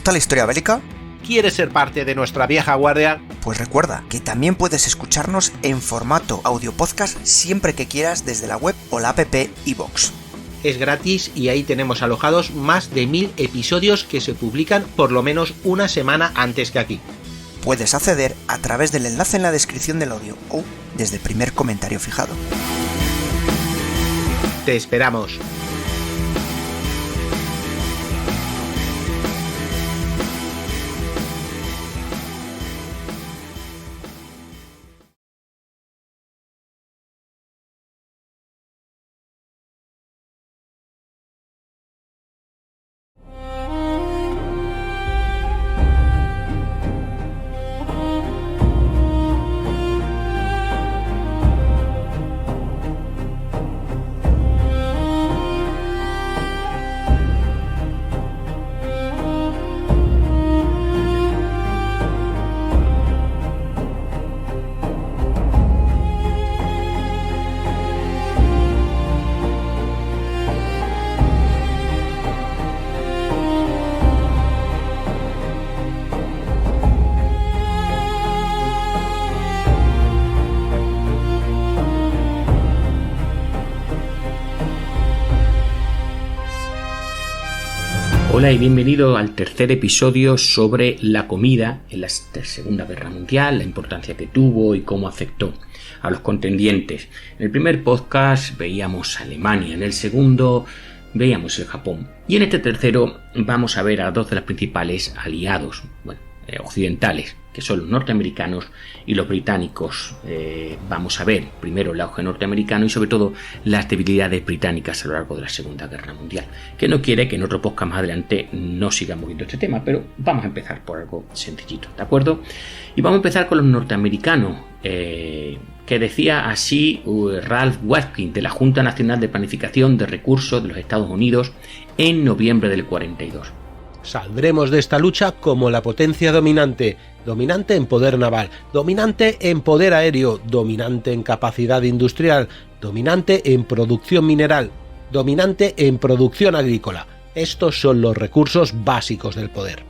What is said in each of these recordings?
gusta la historia bélica? ¿Quieres ser parte de nuestra vieja guardia? Pues recuerda que también puedes escucharnos en formato audio podcast siempre que quieras desde la web o la app iVoox. Es gratis y ahí tenemos alojados más de 1000 episodios que se publican por lo menos una semana antes que aquí. Puedes acceder a través del enlace en la descripción del audio o desde el primer comentario fijado. Te esperamos. Hola y bienvenido al tercer episodio sobre la comida en la Segunda Guerra Mundial, la importancia que tuvo y cómo afectó a los contendientes. En el primer podcast veíamos a Alemania, en el segundo veíamos el Japón y en este tercero vamos a ver a dos de los principales aliados occidentales, que son los norteamericanos y los británicos. Vamos a ver primero el auge norteamericano y sobre todo las debilidades británicas a lo largo de la Segunda Guerra Mundial, que no quiere que en otro podcast más adelante no sigamos viendo este tema, pero vamos a empezar por algo sencillito, ¿de acuerdo? Y vamos a empezar con los norteamericanos, que decía así Ralph Watkins de la Junta Nacional de Planificación de Recursos de los Estados Unidos en noviembre del 42. Saldremos de esta lucha como la potencia dominante, dominante en poder naval, dominante en poder aéreo, dominante en capacidad industrial, dominante en producción mineral, dominante en producción agrícola. Estos son los recursos básicos del poder.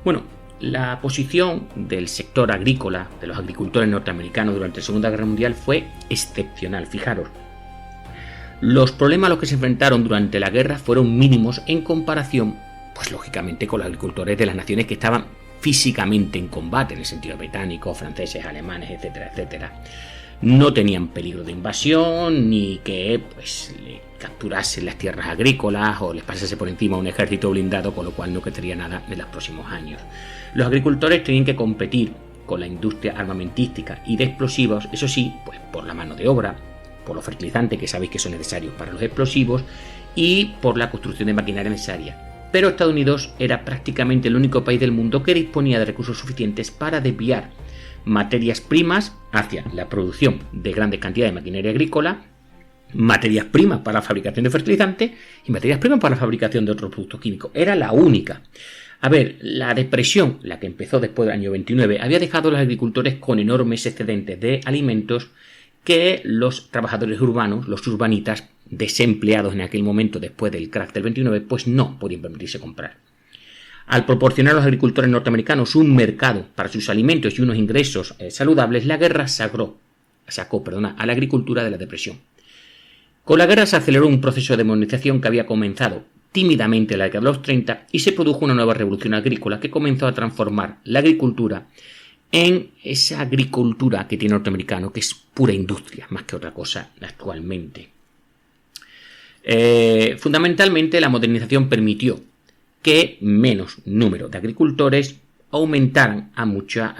Bueno, la posición del sector agrícola, de los agricultores norteamericanos durante la Segunda Guerra Mundial fue excepcional, fijaros. Los problemas a los que se enfrentaron durante la guerra fueron mínimos en comparación, pues lógicamente, con los agricultores de las naciones que estaban físicamente en combate, en el sentido británico, franceses, alemanes, etcétera, etcétera. No tenían peligro de invasión, ni que le capturasen las tierras agrícolas o les pasase por encima un ejército blindado, con lo cual no quedaría nada en los próximos años. Los agricultores tenían que competir con la industria armamentística y de explosivos, eso sí, pues por la mano de obra, por los fertilizantes que sabéis que son necesarios para los explosivos y por la construcción de maquinaria necesaria. Pero Estados Unidos era prácticamente el único país del mundo que disponía de recursos suficientes para desviar materias primas hacia la producción de grandes cantidades de maquinaria agrícola, materias primas para la fabricación de fertilizantes y materias primas para la fabricación de otros productos químicos. Era la única. A ver, la depresión, la que empezó después del año 29, había dejado a los agricultores con enormes excedentes de alimentos que los trabajadores urbanos, los urbanitas, desempleados en aquel momento después del crack del 29, pues no podían permitirse comprar. Al proporcionar a los agricultores norteamericanos un mercado para sus alimentos y unos ingresos saludables, la guerra sacó a la agricultura de la depresión. Con la guerra se aceleró un proceso de modernización que había comenzado tímidamente en la década de los 30 y se produjo una nueva revolución agrícola que comenzó a transformar la agricultura en esa agricultura que tiene norteamericano, que es pura industria, más que otra cosa actualmente. Fundamentalmente, la modernización permitió que menos número de agricultores alimentaran a mucha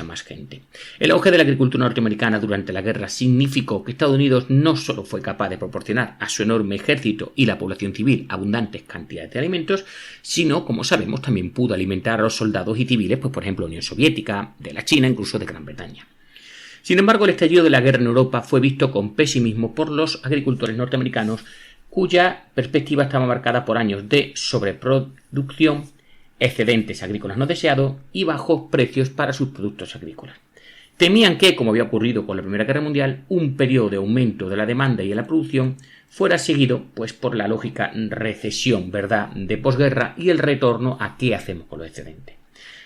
más gente. El auge de la agricultura norteamericana durante la guerra significó que Estados Unidos no solo fue capaz de proporcionar a su enorme ejército y la población civil abundantes cantidades de alimentos, sino, como sabemos, también pudo alimentar a los soldados y civiles, pues por ejemplo, Unión Soviética, de la China, incluso de Gran Bretaña. Sin embargo, el estallido de la guerra en Europa fue visto con pesimismo por los agricultores norteamericanos, cuya perspectiva estaba marcada por años de sobreproducción, excedentes agrícolas no deseados y bajos precios para sus productos agrícolas. Temían que, como había ocurrido con la Primera Guerra Mundial, un periodo de aumento de la demanda y de la producción fuera seguido pues por la lógica recesión, ¿verdad?, de posguerra y el retorno a qué hacemos con los excedentes.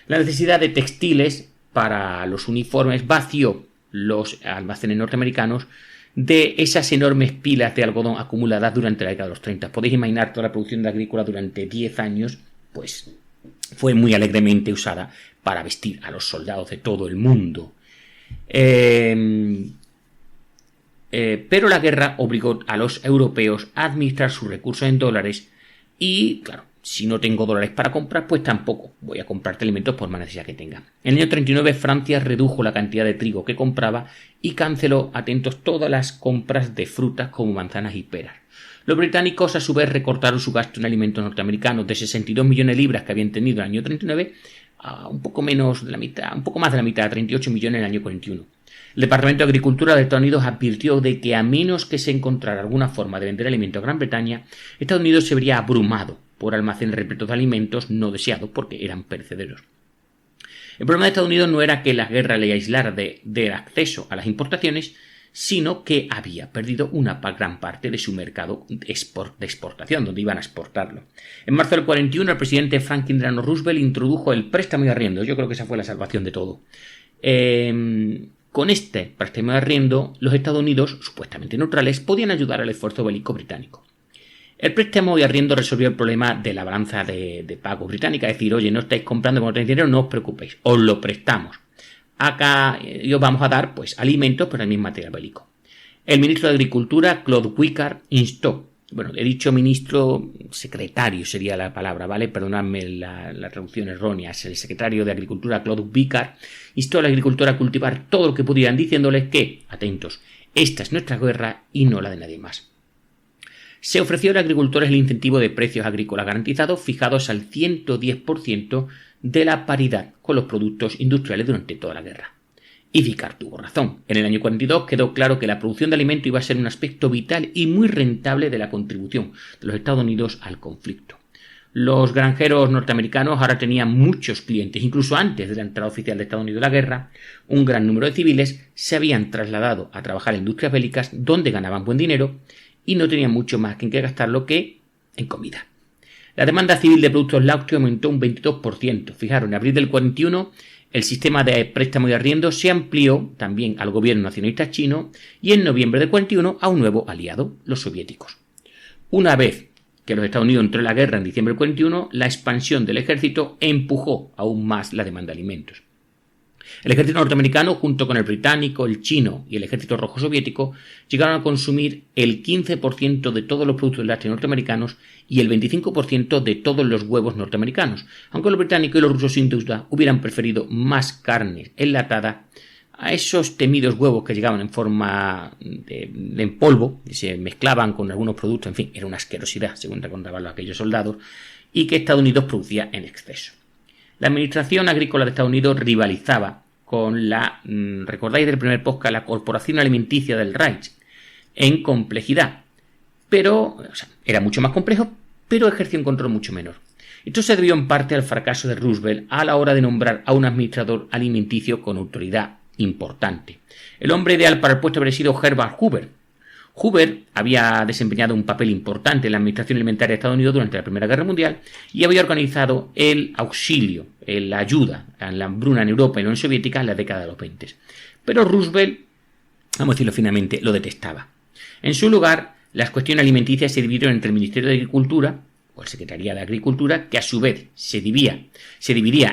La necesidad de textiles para los uniformes vació los almacenes norteamericanos de esas enormes pilas de algodón acumuladas durante la década de los 30. Podéis imaginar toda la producción agrícola durante 10 años, pues fue muy alegremente usada para vestir a los soldados de todo el mundo. Pero la guerra obligó a los europeos a administrar sus recursos en dólares y, claro, si no tengo dólares para comprar, pues tampoco voy a comprarte alimentos por más necesidad que tenga. En el año 39 Francia redujo la cantidad de trigo que compraba y canceló, atentos, todas las compras de frutas como manzanas y peras. Los británicos a su vez recortaron su gasto en alimentos norteamericanos de 62 millones de libras que habían tenido en el año 39 a un poco más de la mitad, 38 millones en el año 41. El Departamento de Agricultura de Estados Unidos advirtió de que a menos que se encontrara alguna forma de vender alimentos a Gran Bretaña, Estados Unidos se vería abrumado por almacenes repletos de alimentos no deseados porque eran perecederos. El problema de Estados Unidos no era que la guerra le aislara del acceso a las importaciones, sino que había perdido una gran parte de su mercado de exportación, donde iban a exportarlo. En marzo del 41, el presidente Franklin Delano Roosevelt introdujo el préstamo y arriendo. Yo creo que esa fue la salvación de todo. Con este préstamo de arriendo, los Estados Unidos, supuestamente neutrales, podían ayudar al esfuerzo bélico británico. El préstamo y arriendo resolvió el problema de la balanza de pago británica, es decir, oye, no estáis comprando cuando tenéis dinero, no os preocupéis, os lo prestamos. Acá os vamos a dar pues alimentos, pero también material bélico. El ministro de Agricultura, Claude Wickard, instó, he dicho ministro, secretario sería la palabra, ¿vale? Perdonadme la traducción errónea, es el secretario de Agricultura, Claude Wickard, instó a la agricultura a cultivar todo lo que pudieran, diciéndoles que, atentos, esta es nuestra guerra y no la de nadie más. Se ofreció a los agricultores el incentivo de precios agrícolas garantizados fijados al 110% de la paridad con los productos industriales durante toda la guerra. Y Wickard tuvo razón. En el año 42 quedó claro que la producción de alimentos iba a ser un aspecto vital y muy rentable de la contribución de los Estados Unidos al conflicto. Los granjeros norteamericanos ahora tenían muchos clientes, incluso antes de la entrada oficial de Estados Unidos en la guerra. Un gran número de civiles se habían trasladado a trabajar en industrias bélicas donde ganaban buen dinero y no tenían mucho más en qué gastarlo que en comida. La demanda civil de productos lácteos aumentó un 22%. Fijaros, en abril del 41 el sistema de préstamo y arriendo se amplió también al gobierno nacionalista chino y en noviembre del 41 a un nuevo aliado, los soviéticos. Una vez que los Estados Unidos entró en la guerra en diciembre del 41, la expansión del ejército empujó aún más la demanda de alimentos. El ejército norteamericano, junto con el británico, el chino y el ejército rojo soviético, llegaron a consumir el 15% de todos los productos lácteos norteamericanos y el 25% de todos los huevos norteamericanos, aunque los británicos y los rusos sin duda hubieran preferido más carne enlatada a esos temidos huevos que llegaban en forma en polvo, y se mezclaban con algunos productos, en fin, era una asquerosidad, según recordaban aquellos soldados, y que Estados Unidos producía en exceso. La administración agrícola de Estados Unidos rivalizaba con recordáis del primer podcast, la Corporación Alimenticia del Reich, en complejidad, pero era mucho más complejo, pero ejercía un control mucho menor. Esto se debió en parte al fracaso de Roosevelt a la hora de nombrar a un administrador alimenticio con autoridad importante. El hombre ideal para el puesto habría sido Herbert Hoover. Hoover había desempeñado un papel importante en la administración alimentaria de Estados Unidos durante la Primera Guerra Mundial y había organizado el auxilio, la ayuda a la hambruna en Europa y la Unión Soviética en la década de los 20. Pero Roosevelt, vamos a decirlo finamente, lo detestaba. En su lugar, las cuestiones alimenticias se dividieron entre el Ministerio de Agricultura o el Secretaría de Agricultura, que a su vez se dividía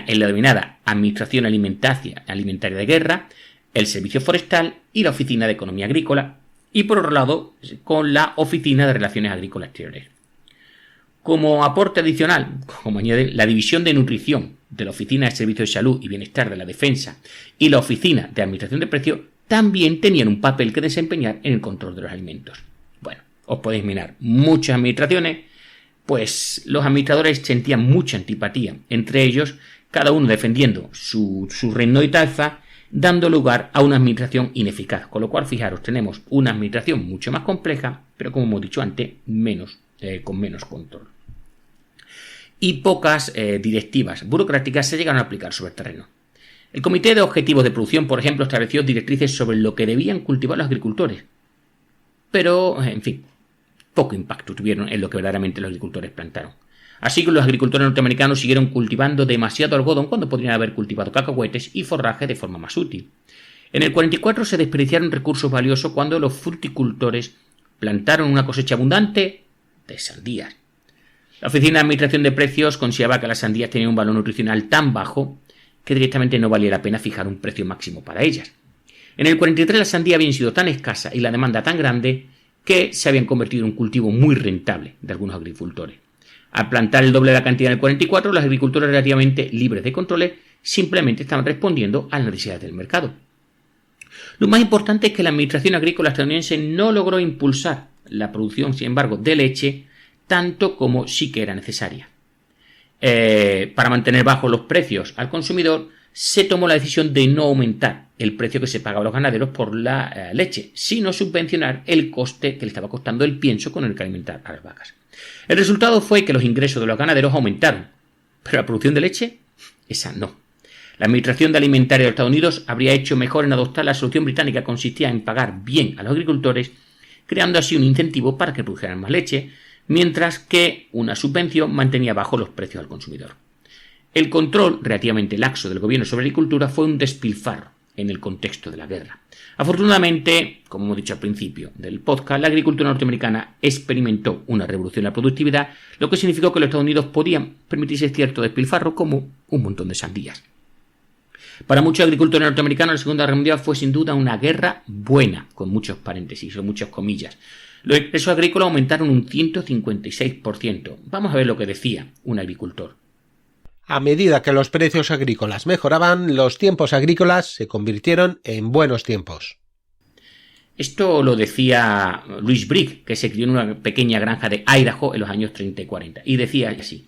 en la denominada Administración Alimentaria de Guerra, el Servicio Forestal y la Oficina de Economía Agrícola, y por otro lado con la Oficina de Relaciones Agrícolas Exteriores. Como aporte adicional, como añade, la División de Nutrición de la Oficina de Servicios de Salud y Bienestar de la Defensa y la Oficina de Administración de Precios también tenían un papel que desempeñar en el control de los alimentos. Bueno, os podéis mirar, muchas administraciones, pues los administradores sentían mucha antipatía, entre ellos cada uno defendiendo su reino y taifa, dando lugar a una administración ineficaz, con lo cual, fijaros, tenemos una administración mucho más compleja, pero como hemos dicho antes, con menos control. Y pocas directivas burocráticas se llegaron a aplicar sobre el terreno. El Comité de Objetivos de Producción, por ejemplo, estableció directrices sobre lo que debían cultivar los agricultores. Pero, en fin, poco impacto tuvieron en lo que verdaderamente los agricultores plantaron. Así que los agricultores norteamericanos siguieron cultivando demasiado algodón cuando podrían haber cultivado cacahuetes y forraje de forma más útil. En el 44 se desperdiciaron recursos valiosos cuando los fruticultores plantaron una cosecha abundante de sandías. La Oficina de Administración de Precios consideraba que las sandías tenían un valor nutricional tan bajo que directamente no valía la pena fijar un precio máximo para ellas. En el 43 la sandía había sido tan escasa y la demanda tan grande que se habían convertido en un cultivo muy rentable de algunos agricultores. Al plantar el doble de la cantidad en el 44, los agricultores relativamente libres de controles simplemente estaban respondiendo a las necesidades del mercado. Lo más importante es que la Administración Agrícola estadounidense no logró impulsar la producción, sin embargo, de leche tanto como sí que era necesaria. Para mantener bajos los precios al consumidor, se tomó la decisión de no aumentar el precio que se pagaba a los ganaderos por la leche, sino subvencionar el coste que le estaba costando el pienso con el que alimentar a las vacas. El resultado fue que los ingresos de los ganaderos aumentaron, pero la producción de leche, esa no. La Administración de Alimentaria de los Estados Unidos habría hecho mejor en adoptar la solución británica que consistía en pagar bien a los agricultores, creando así un incentivo para que produjeran más leche, mientras que una subvención mantenía bajos los precios al consumidor. El control relativamente laxo del gobierno sobre agricultura fue un despilfarro en el contexto de la guerra. Afortunadamente, como hemos dicho al principio del podcast, la agricultura norteamericana experimentó una revolución en la productividad, lo que significó que los Estados Unidos podían permitirse cierto despilfarro como un montón de sandías. Para muchos agricultores norteamericanos, la Segunda Guerra Mundial fue sin duda una guerra buena, con muchos paréntesis o muchas comillas. Los ingresos agrícolas aumentaron un 156%. Vamos a ver lo que decía un agricultor. A medida que los precios agrícolas mejoraban, los tiempos agrícolas se convirtieron en buenos tiempos. Esto lo decía Louis Brigg, que se crió en una pequeña granja de Idaho en los años 30 y 40, y decía así: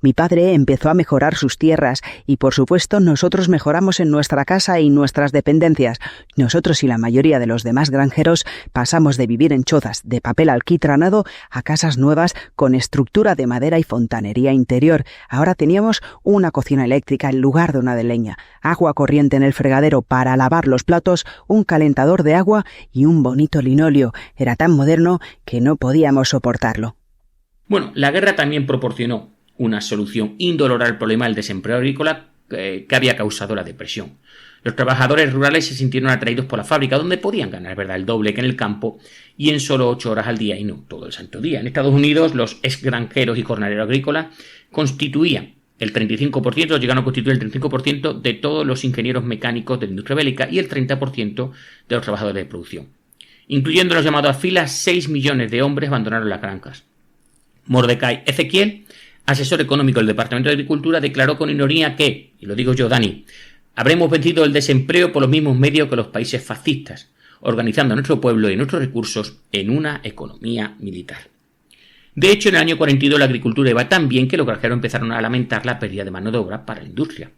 Mi padre empezó a mejorar sus tierras y, por supuesto, nosotros mejoramos en nuestra casa y nuestras dependencias. Nosotros y la mayoría de los demás granjeros pasamos de vivir en chozas de papel alquitranado a casas nuevas con estructura de madera y fontanería interior. Ahora teníamos una cocina eléctrica en lugar de una de leña, agua corriente en el fregadero para lavar los platos, un calentador de agua y un bonito linóleo. Era tan moderno que no podíamos soportarlo. Bueno, la guerra también proporcionó una solución indolora al problema del desempleo agrícola que había causado la depresión. Los trabajadores rurales se sintieron atraídos por la fábrica, donde podían ganar, ¿verdad?, el doble que en el campo y en solo 8 horas al día y no todo el santo día. En Estados Unidos, los exgranjeros y jornaleros agrícolas constituían el 35%, llegaron a constituir el 35% de todos los ingenieros mecánicos de la industria bélica y el 30% de los trabajadores de producción. Incluyendo los llamados a filas, 6 millones de hombres abandonaron las granjas. Mordecai Ezequiel, asesor económico del Departamento de Agricultura, declaró con ironía que, y lo digo yo, Dani, habremos vencido el desempleo por los mismos medios que los países fascistas, organizando a nuestro pueblo y nuestros recursos en una economía militar. De hecho, en el año 42 la agricultura iba tan bien que los granjeros empezaron a lamentar la pérdida de mano de obra para la industria.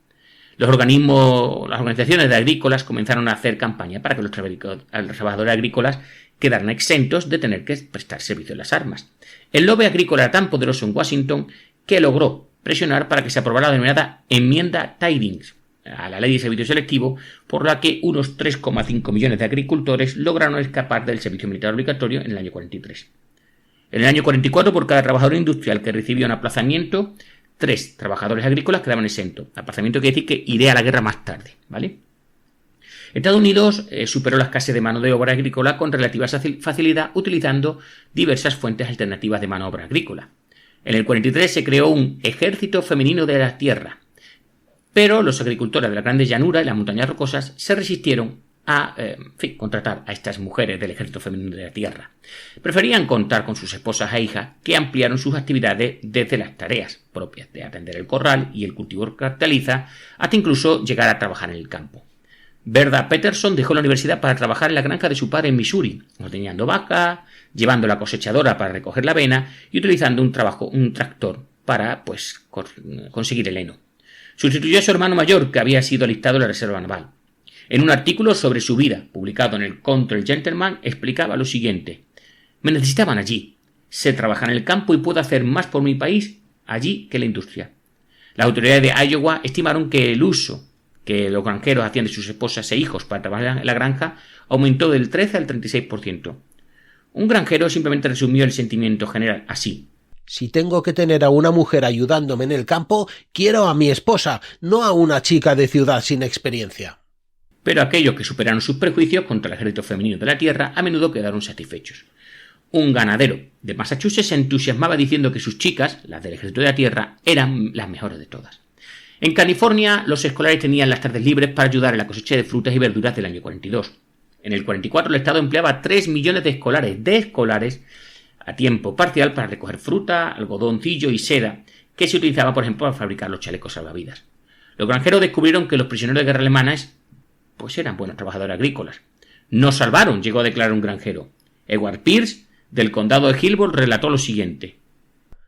Las organizaciones de agrícolas comenzaron a hacer campaña para que los trabajadores agrícolas quedaran exentos de tener que prestar servicio en las armas. El lobby agrícola era tan poderoso en Washington que logró presionar para que se aprobara la denominada enmienda Tydings a la ley de servicio selectivo, por la que unos 3,5 millones de agricultores lograron escapar del servicio militar obligatorio en el año 43. En el año 44, por cada trabajador industrial que recibía un aplazamiento, 3 trabajadores agrícolas quedaban exentos. Aplazamiento quiere decir que iré a la guerra más tarde, ¿vale? Estados Unidos superó la escasez de mano de obra agrícola con relativa facilidad, utilizando diversas fuentes alternativas de mano de obra agrícola. En el 43 se creó un ejército femenino de la tierra, pero los agricultores de la grandes llanuras y las montañas rocosas se resistieron a contratar a estas mujeres del ejército femenino de la tierra. Preferían contar con sus esposas e hijas, que ampliaron sus actividades desde las tareas propias de atender el corral y el cultivo de hortaliza hasta incluso llegar a trabajar en el campo. Bertha Peterson dejó la universidad para trabajar en la granja de su padre en Missouri, ordeñando vacas, llevando la cosechadora para recoger la avena y utilizando un tractor para conseguir el heno. Sustituyó a su hermano mayor, que había sido alistado en la Reserva Naval. En un artículo sobre su vida, publicado en el Country Gentleman, explicaba lo siguiente: me necesitaban allí. Sé trabajar en el campo y puedo hacer más por mi país allí que la industria. Las autoridades de Iowa estimaron que el uso que los granjeros hacían de sus esposas e hijos para trabajar en la granja aumentó del 13 al 36%. Un granjero simplemente resumió el sentimiento general así: si tengo que tener a una mujer ayudándome en el campo, quiero a mi esposa, no a una chica de ciudad sin experiencia. Pero aquellos que superaron sus prejuicios contra el ejército femenino de la tierra a menudo quedaron satisfechos. Un ganadero de Massachusetts se entusiasmaba diciendo que sus chicas, las del ejército de la tierra, eran las mejores de todas. En California, los escolares tenían las tardes libres para ayudar en la cosecha de frutas y verduras del año 42. En el 44 el Estado empleaba 3 millones de escolares a tiempo parcial para recoger fruta, algodoncillo y seda, que se utilizaba, por ejemplo, para fabricar los chalecos salvavidas. Los granjeros descubrieron que los prisioneros de guerra alemanes pues eran buenos trabajadores agrícolas. Nos salvaron, llegó a declarar un granjero. Edward Pierce, del condado de Hillsborough, relató lo siguiente: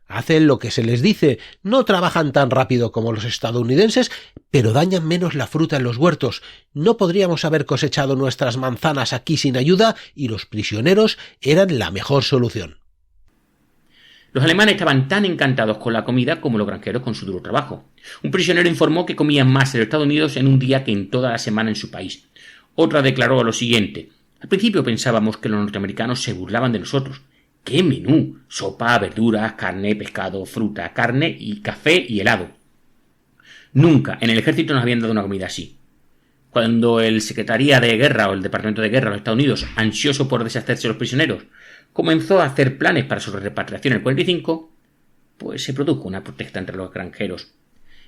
hacen lo que se les dice, no trabajan tan rápido como los estadounidenses, pero dañan menos la fruta en los huertos. No podríamos haber cosechado nuestras manzanas aquí sin ayuda y los prisioneros eran la mejor solución. Los alemanes estaban tan encantados con la comida como los granjeros con su duro trabajo. Un prisionero informó que comían más en los Estados Unidos en un día que en toda la semana en su país. Otra declaró lo siguiente: al principio pensábamos que los norteamericanos se burlaban de nosotros. ¡Qué menú! Sopa, verduras, carne, pescado, fruta, carne y café y helado. Nunca en el ejército nos habían dado una comida así. Cuando el Secretaría de Guerra o el Departamento de Guerra de los Estados Unidos, ansioso por deshacerse de los prisioneros, comenzó a hacer planes para su repatriación en el 45, pues se produjo una protesta entre los granjeros.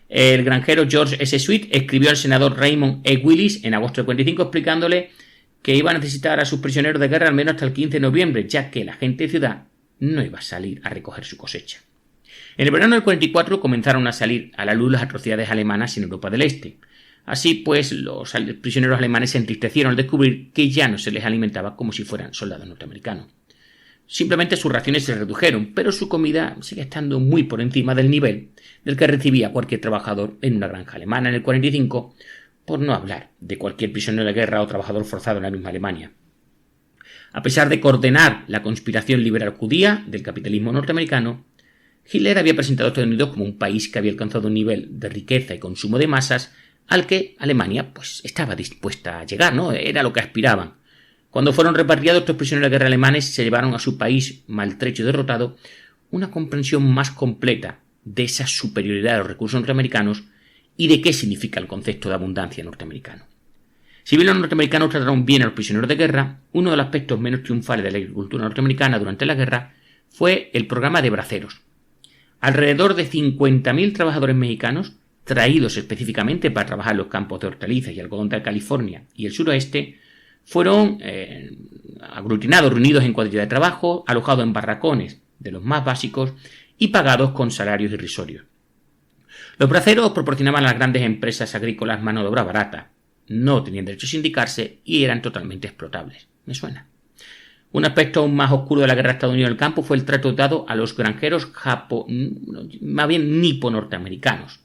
El granjero George S. Sweet escribió al senador Raymond E. Willis en agosto del 45 explicándole que iba a necesitar a sus prisioneros de guerra al menos hasta el 15 de noviembre, ya que la gente de ciudad no iba a salir a recoger su cosecha. En el verano del 44 comenzaron a salir a la luz las atrocidades alemanas en Europa del Este. Así pues, los prisioneros alemanes se entristecieron al descubrir que ya no se les alimentaba como si fueran soldados norteamericanos. Simplemente sus raciones se redujeron, pero su comida sigue estando muy por encima del nivel del que recibía cualquier trabajador en una granja alemana en el 45, por no hablar de cualquier prisionero de guerra o trabajador forzado en la misma Alemania. A pesar de coordinar la conspiración liberal judía del capitalismo norteamericano, Hitler había presentado a Estados Unidos como un país que había alcanzado un nivel de riqueza y consumo de masas al que Alemania pues estaba dispuesta a llegar, ¿no? Era lo que aspiraban. Cuando fueron repatriados, estos prisioneros de guerra alemanes se llevaron a su país maltrecho y derrotado una comprensión más completa de esa superioridad de los recursos norteamericanos y de qué significa el concepto de abundancia norteamericano. Si bien los norteamericanos trataron bien a los prisioneros de guerra, uno de los aspectos menos triunfales de la agricultura norteamericana durante la guerra fue el programa de braceros. Alrededor de 50.000 trabajadores mexicanos, traídos específicamente para trabajar en los campos de hortalizas y algodón de California y el suroeste, fueron aglutinados, reunidos en cuadrillas de trabajo, alojados en barracones de los más básicos y pagados con salarios irrisorios. Los braceros proporcionaban a las grandes empresas agrícolas mano de obra barata, no tenían derecho a sindicarse y eran totalmente explotables. ¿Me suena? Un aspecto aún más oscuro de la guerra estadounidense del campo fue el trato dado a los granjeros más bien nipo-norteamericanos.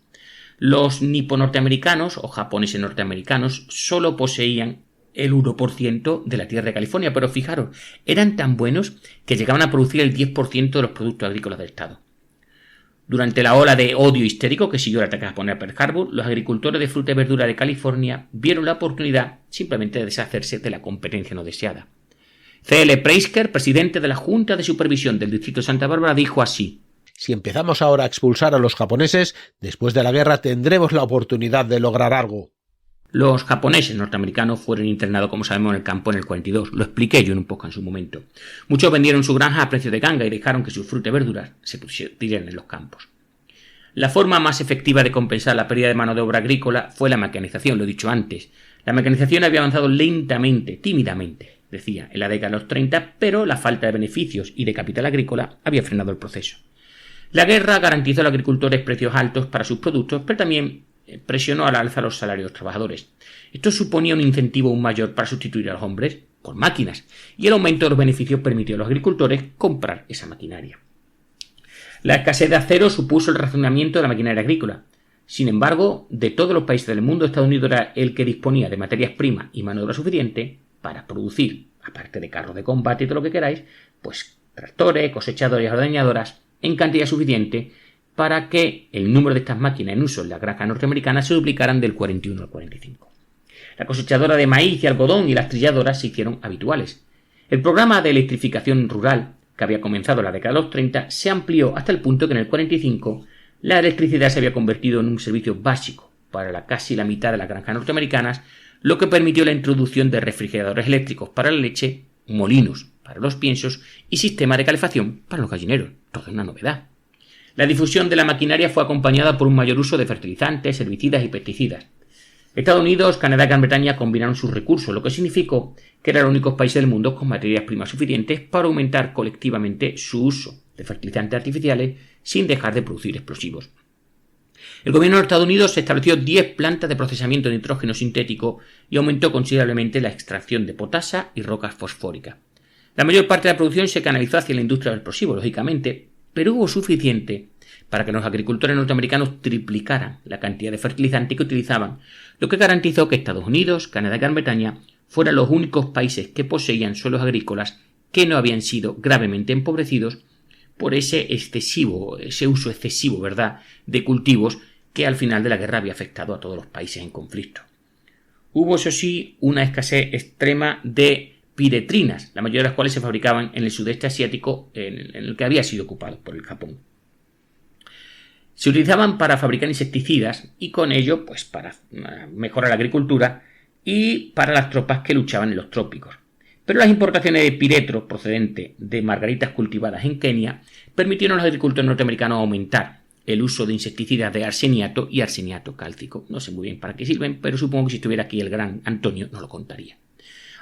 Los nipo-norteamericanos o japoneses norteamericanos solo poseían el 1% de la tierra de California, pero fijaros, eran tan buenos que llegaban a producir el 10% de los productos agrícolas del estado. Durante la ola de odio histérico que siguió el ataque japonés a Pearl Harbor, los agricultores de fruta y verdura de California vieron la oportunidad simplemente de deshacerse de la competencia no deseada. C.L. Preisker, presidente de la Junta de Supervisión del Distrito de Santa Bárbara, dijo así: si empezamos ahora a expulsar a los japoneses, después de la guerra tendremos la oportunidad de lograr algo. Los japoneses norteamericanos fueron internados, como sabemos, en el campo en el 42. Lo expliqué yo en un poco en su momento. Muchos vendieron su granja a precio de ganga y dejaron que sus frutas y verduras se pusieran en los campos. La forma más efectiva de compensar la pérdida de mano de obra agrícola fue la mecanización, lo he dicho antes. La mecanización había avanzado lentamente, tímidamente, decía, en la década de los 30, pero la falta de beneficios y de capital agrícola había frenado el proceso. La guerra garantizó a los agricultores precios altos para sus productos, pero también presionó al alza los salarios de los trabajadores. Esto suponía un incentivo aún mayor para sustituir a los hombres por máquinas, y el aumento de los beneficios permitió a los agricultores comprar esa maquinaria. La escasez de acero supuso el racionamiento de la maquinaria agrícola. Sin embargo, de todos los países del mundo, Estados Unidos era el que disponía de materias primas y mano de obra suficiente para producir, aparte de carros de combate y todo lo que queráis, pues tractores, cosechadores y ordeñadoras en cantidad suficiente para que el número de estas máquinas en uso en las granjas norteamericanas se duplicaran del 41 al 45. La cosechadora de maíz y algodón y las trilladoras se hicieron habituales. El programa de electrificación rural, que había comenzado en la década de los 30, se amplió hasta el punto que en el 45 la electricidad se había convertido en un servicio básico para casi la mitad de las granjas norteamericanas, lo que permitió la introducción de refrigeradores eléctricos para la leche, molinos para los piensos y sistema de calefacción para los gallineros. Todo una novedad. La difusión de la maquinaria fue acompañada por un mayor uso de fertilizantes, herbicidas y pesticidas. Estados Unidos, Canadá y Gran Bretaña combinaron sus recursos, lo que significó que eran los únicos países del mundo con materias primas suficientes para aumentar colectivamente su uso de fertilizantes artificiales sin dejar de producir explosivos. El gobierno de Estados Unidos estableció 10 plantas de procesamiento de nitrógeno sintético y aumentó considerablemente la extracción de potasa y rocas fosfóricas. La mayor parte de la producción se canalizó hacia la industria del explosivo, lógicamente, pero hubo suficiente para que los agricultores norteamericanos triplicaran la cantidad de fertilizante que utilizaban, lo que garantizó que Estados Unidos, Canadá y Gran Bretaña fueran los únicos países que poseían suelos agrícolas que no habían sido gravemente empobrecidos por ese uso excesivo, ¿verdad?, de cultivos que al final de la guerra había afectado a todos los países en conflicto. Hubo, eso sí, una escasez extrema de piretrinas, la mayoría de las cuales se fabricaban en el sudeste asiático, en el que había sido ocupado por el Japón. Se utilizaban para fabricar insecticidas y con ello, pues para mejorar la agricultura y para las tropas que luchaban en los trópicos. Pero las importaciones de piretro procedente de margaritas cultivadas en Kenia permitieron a los agricultores norteamericanos aumentar el uso de insecticidas de arseniato y arseniato cálcico. No sé muy bien para qué sirven, pero supongo que si estuviera aquí el gran Antonio nos lo contaría.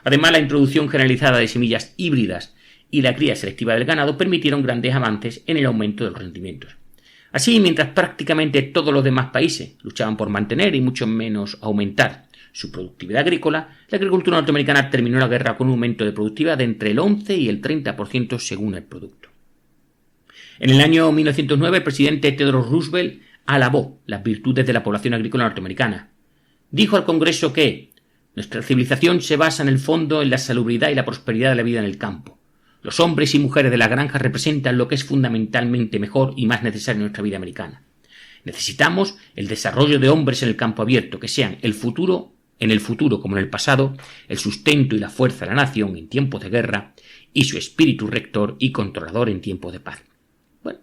Además, la introducción generalizada de semillas híbridas y la cría selectiva del ganado permitieron grandes avances en el aumento de los rendimientos. Así, mientras prácticamente todos los demás países luchaban por mantener y mucho menos aumentar su productividad agrícola, la agricultura norteamericana terminó la guerra con un aumento de productividad de entre el 11 y el 30% según el producto. En el año 1909, el presidente Theodore Roosevelt alabó las virtudes de la población agrícola norteamericana. Dijo al Congreso que nuestra civilización se basa en el fondo en la salubridad y la prosperidad de la vida en el campo. Los hombres y mujeres de la granja representan lo que es fundamentalmente mejor y más necesario en nuestra vida americana. Necesitamos el desarrollo de hombres en el campo abierto, que sean en el futuro como en el pasado, el sustento y la fuerza de la nación en tiempos de guerra y su espíritu rector y controlador en tiempos de paz. Bueno,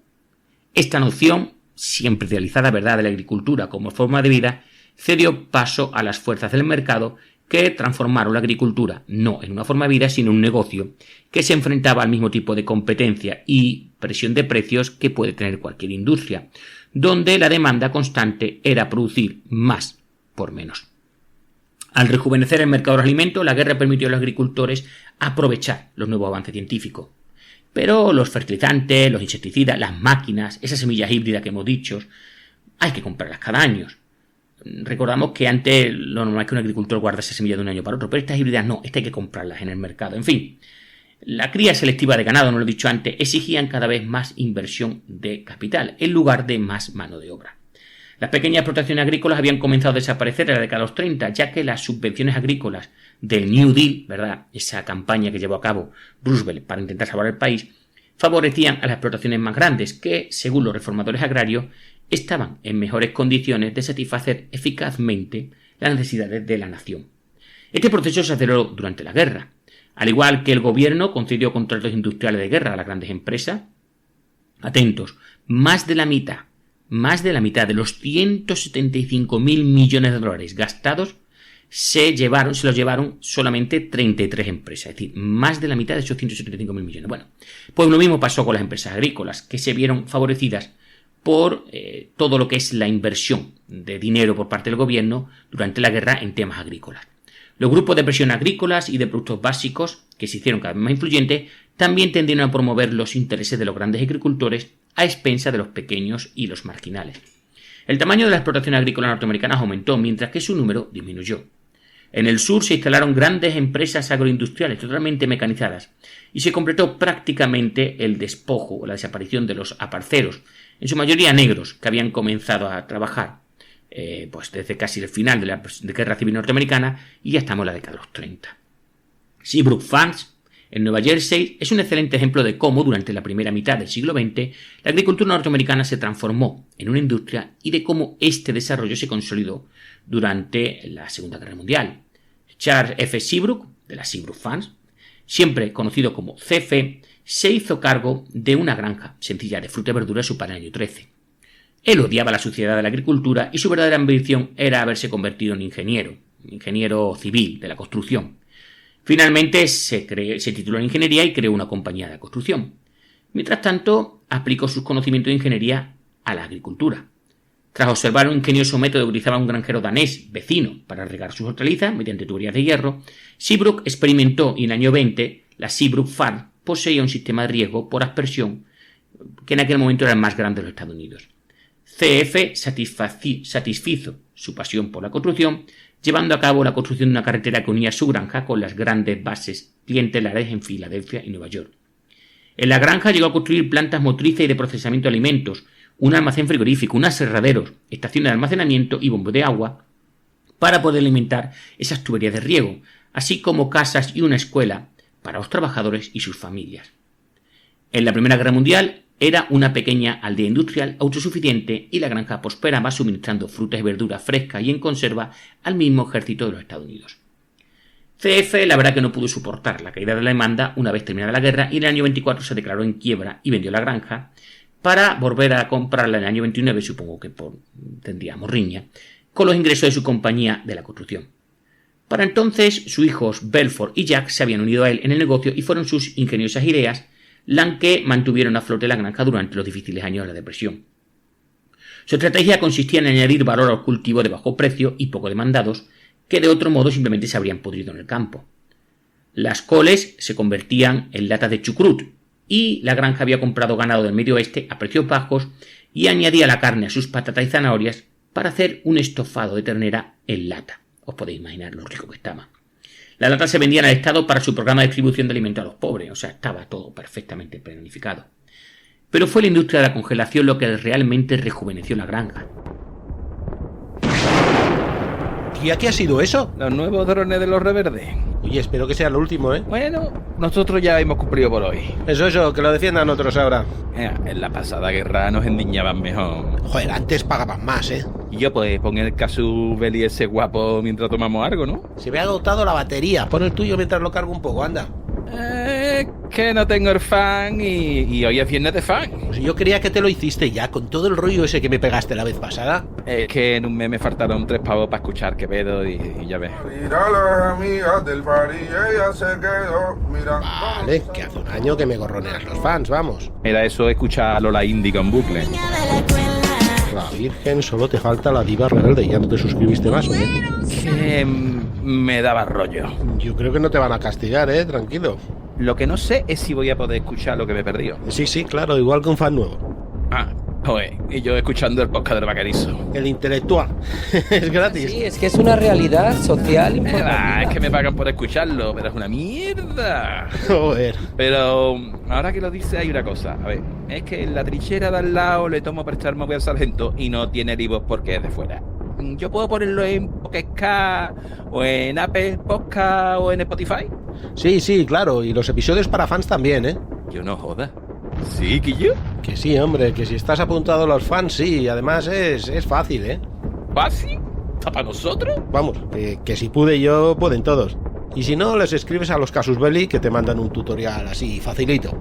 esta noción, siempre idealizada, ¿verdad?, de la agricultura como forma de vida, cedió paso a las fuerzas del mercado que transformaron la agricultura no en una forma de vida, sino en un negocio que se enfrentaba al mismo tipo de competencia y presión de precios que puede tener cualquier industria, donde la demanda constante era producir más por menos. Al rejuvenecer el mercado de los alimentos, la guerra permitió a los agricultores aprovechar los nuevos avances científicos. Pero los fertilizantes, los insecticidas, las máquinas, esas semillas híbridas que hemos dicho, hay que comprarlas cada año. Recordamos que antes lo normal es que un agricultor guardase semillas de un año para otro, pero estas híbridas no, hay que comprarlas en el mercado. En fin, la cría selectiva de ganado, no lo he dicho antes, exigían cada vez más inversión de capital en lugar de más mano de obra. Las pequeñas explotaciones agrícolas habían comenzado a desaparecer en la década de los 30, ya que las subvenciones agrícolas del New Deal, ¿verdad?, esa campaña que llevó a cabo Roosevelt para intentar salvar el país, favorecían a las explotaciones más grandes que, según los reformadores agrarios, estaban en mejores condiciones de satisfacer eficazmente las necesidades de la nación. Este proceso se aceleró durante la guerra. Al igual que el gobierno concedió contratos industriales de guerra a las grandes empresas, atentos, más de la mitad de los 175.000 millones de dólares gastados se los llevaron solamente 33 empresas, es decir, más de la mitad de esos 175.000 millones. Bueno, pues lo mismo pasó con las empresas agrícolas, que se vieron favorecidas por todo lo que es la inversión de dinero por parte del gobierno durante la guerra en temas agrícolas. Los grupos de presión agrícolas y de productos básicos, que se hicieron cada vez más influyentes, también tendieron a promover los intereses de los grandes agricultores a expensas de los pequeños y los marginales. El tamaño de las explotaciones agrícolas norteamericanas aumentó, mientras que su número disminuyó. En el sur se instalaron grandes empresas agroindustriales totalmente mecanizadas y se completó prácticamente el despojo o la desaparición de los aparceros, en su mayoría negros, que habían comenzado a trabajar pues desde casi el final de la Guerra Civil Norteamericana y ya estamos en la década de los 30. Seabrook Farms, en Nueva Jersey, es un excelente ejemplo de cómo, durante la primera mitad del siglo XX, la agricultura norteamericana se transformó en una industria y de cómo este desarrollo se consolidó durante la Segunda Guerra Mundial. Charles F. Seabrook, de la Seabrook Farms, siempre conocido como CF, se hizo cargo de una granja sencilla de fruta y verdura en su padre en el año 13. Él odiaba la suciedad de la agricultura y su verdadera ambición era haberse convertido en ingeniero civil de la construcción. Finalmente se tituló en ingeniería y creó una compañía de construcción. Mientras tanto, aplicó sus conocimientos de ingeniería a la agricultura. Tras observar un ingenioso método que utilizaba un granjero danés vecino para regar sus hortalizas mediante tuberías de hierro, Seabrook experimentó y en el año 20 la Seabrook Farm poseía un sistema de riego por aspersión que en aquel momento era el más grande de los Estados Unidos. CF satisfizo su pasión por la construcción, llevando a cabo la construcción de una carretera que unía su granja con las grandes bases clientelares en Filadelfia y Nueva York. En la granja llegó a construir plantas motrices y de procesamiento de alimentos, un almacén frigorífico, unos aserraderos, estaciones de almacenamiento y bombos de agua para poder alimentar esas tuberías de riego, así como casas y una escuela para los trabajadores y sus familias. En la Primera Guerra Mundial era una pequeña aldea industrial autosuficiente y la granja prosperaba suministrando frutas y verduras frescas y en conserva al mismo ejército de los Estados Unidos. CF la verdad que no pudo soportar la caída de la demanda una vez terminada la guerra y en el año 24 se declaró en quiebra y vendió la granja para volver a comprarla en el año 29, supongo que tendríamos riña, con los ingresos de su compañía de la construcción. Para entonces, sus hijos Belfort y Jack se habían unido a él en el negocio y fueron sus ingeniosas ideas las que mantuvieron a flote la granja durante los difíciles años de la depresión. Su estrategia consistía en añadir valor al cultivo de bajo precio y poco demandados, que de otro modo simplemente se habrían pudrido en el campo. Las coles se convertían en latas de chucrut, y la granja había comprado ganado del Medio Oeste a precios bajos y añadía la carne a sus patatas y zanahorias para hacer un estofado de ternera en lata. Os podéis imaginar lo rico que estaba. Las latas se vendían al Estado para su programa de distribución de alimentos a los pobres, o sea, estaba todo perfectamente planificado. Pero fue la industria de la congelación lo que realmente rejuveneció la granja. ¿Y a qué ha sido eso? Los nuevos drones de los reverdes. Oye, espero que sea lo último, ¿eh? Bueno, nosotros ya hemos cumplido por hoy. Eso, que lo defiendan otros ahora. En la pasada guerra nos endiñaban mejor. Joder, antes pagaban más, ¿eh? Y yo pues poner el Casubel y ese guapo mientras tomamos algo, ¿no? Se me ha agotado la batería. Pon el tuyo mientras lo cargo un poco, anda. Que no tengo el fan y hoy es viernes de fan. Pues yo creía que te lo hiciste ya, con todo el rollo ese que me pegaste la vez pasada. Es que en un mes me faltaron 3 pavos para escuchar Quevedo y ya ves. Mira las amigas del party, ella se quedó mirando. Vale, que hace un año que me gorroneas los fans, vamos. Era eso, escuchar a Lola Índigo en bucle. La Virgen, solo te falta la diva rebelde, ya no te suscribiste más, ¿eh? Que me daba rollo. Yo creo que no te van a castigar, tranquilo. Lo que no sé es si voy a poder escuchar lo que me he perdido. Sí, claro, igual que un fan nuevo. Joder, y yo escuchando el podcast del vaquerizo. El intelectual. Es gratis. Sí, es que es una realidad social informativa. Es que me pagan por escucharlo, pero es una mierda. Joder. Pero ahora que lo dice hay una cosa. A ver, es que en la trinchera de al lado le tomo prestar móvil al sargento y no tiene el iVoox porque es de fuera. ¿Yo puedo ponerlo en Pocket Cast o en Apple Podcast o en Spotify? Sí, claro, y los episodios para fans también, ¿eh? Yo no joda. ¿Sí, Quillo? Que sí, hombre, que si estás apuntado a los fans, sí, y además es fácil, ¿eh? ¿Fácil? ¿Está para nosotros? Vamos, que si pude yo, pueden todos. Y si no, les escribes a los Casus Belli que te mandan un tutorial así, facilito.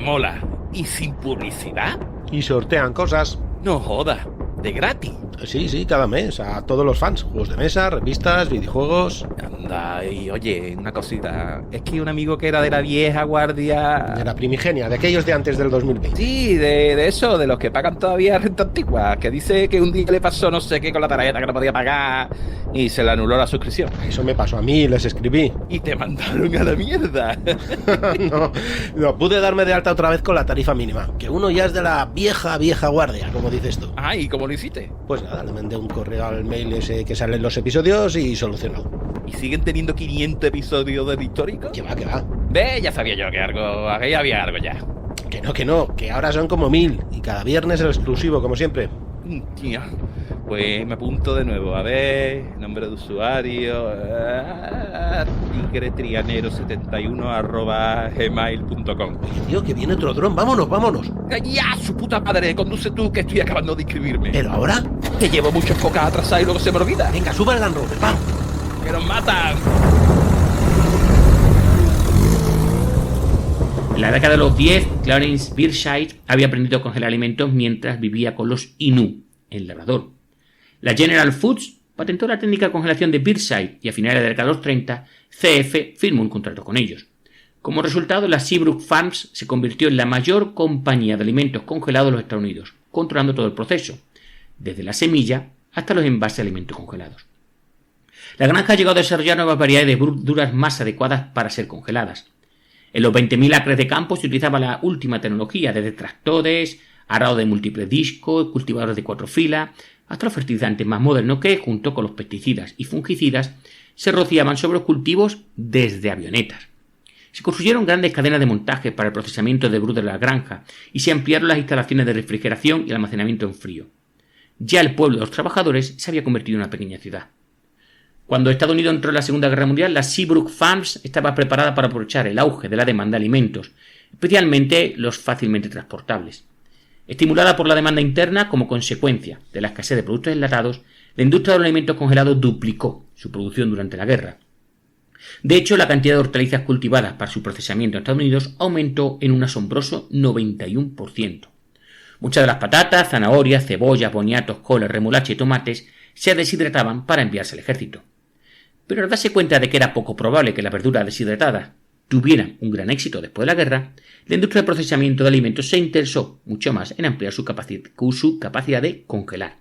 Mola. ¿Y sin publicidad? Y sortean cosas. No joda. ¿De gratis? Sí, cada mes, a todos los fans. Juegos de mesa, revistas, videojuegos. Anda, y oye, una cosita. Es que un amigo que era de la vieja guardia... De la primigenia, de aquellos de antes del 2020. Sí, de eso, de los que pagan todavía renta antigua. Que dice que un día le pasó no sé qué con la tarjeta que no podía pagar y se le anuló la suscripción. Eso me pasó a mí, les escribí. Y te mandaron a la mierda. No pude darme de alta otra vez con la tarifa mínima. Que uno ya es de la vieja guardia, como dices tú. ¿Y cómo lo hiciste? Pues nada, le mandé un correo al mail ese que salen los episodios y solucionado. ¿Y siguen teniendo 500 episodios del histórico? Que va. Ve, ya sabía yo que había algo ya. Que no, que ahora son como 1000 y cada viernes el exclusivo, como siempre. Tía, pues me apunto de nuevo. A ver, nombre de usuario, tigretrianero71@gmail.com. Oye, tío, que viene otro dron, vámonos. ¡Ya, su puta madre! Conduce tú, que estoy acabando de inscribirme. ¿Pero ahora? Que llevo muchos pocas atrasadas y luego se me olvida. Venga, sube al Land Rover, vamos. ¡Que nos matan! En la década de los 10, Clarence Bearside había aprendido a congelar alimentos mientras vivía con los Innu, en Labrador. La General Foods patentó la técnica de congelación de Bearside y a finales de la década de los 30, CF firmó un contrato con ellos. Como resultado, la Seabrook Farms se convirtió en la mayor compañía de alimentos congelados de los Estados Unidos, controlando todo el proceso, desde la semilla hasta los envases de alimentos congelados. La granja ha llegado a desarrollar nuevas variedades de verduras más adecuadas para ser congeladas. En los 20.000 acres de campo se utilizaba la última tecnología, desde tractores, arado de múltiples discos, cultivadores de 4 filas, hasta los fertilizantes más modernos que, junto con los pesticidas y fungicidas, se rociaban sobre los cultivos desde avionetas. Se construyeron grandes cadenas de montaje para el procesamiento de verduras de la granja y se ampliaron las instalaciones de refrigeración y almacenamiento en frío. Ya el pueblo de los trabajadores se había convertido en una pequeña ciudad. Cuando Estados Unidos entró en la Segunda Guerra Mundial, la Seabrook Farms estaba preparada para aprovechar el auge de la demanda de alimentos, especialmente los fácilmente transportables. Estimulada por la demanda interna como consecuencia de la escasez de productos enlatados, la industria de los alimentos congelados duplicó su producción durante la guerra. De hecho, la cantidad de hortalizas cultivadas para su procesamiento en Estados Unidos aumentó en un asombroso 91%. Muchas de las patatas, zanahorias, cebollas, boniatos, coles, remolacha y tomates se deshidrataban para enviarse al ejército. Pero al darse cuenta de que era poco probable que las verduras deshidratadas tuvieran un gran éxito después de la guerra, la industria de procesamiento de alimentos se interesó mucho más en ampliar su capacidad de congelar.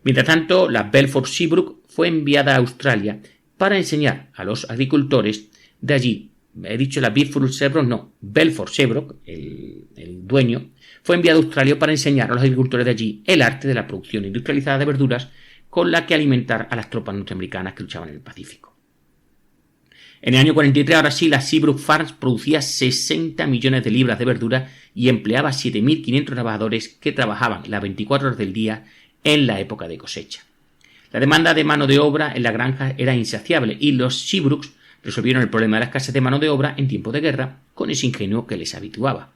Mientras tanto, la Belfort Seabrook fue enviada a Australia para enseñar a los agricultores de allí. He dicho la Belfort Seabrook, el dueño, fue enviado a Australia para enseñar a los agricultores de allí el arte de la producción industrializada de verduras con la que alimentar a las tropas norteamericanas que luchaban en el Pacífico. En el año 43, ahora sí, la Seabrook Farms producía 60 millones de libras de verdura y empleaba 7.500 trabajadores que trabajaban las 24 horas del día en la época de cosecha. La demanda de mano de obra en la granja era insaciable y los Seabrooks resolvieron el problema de la escasez de mano de obra en tiempo de guerra con ese ingenio que les habituaba.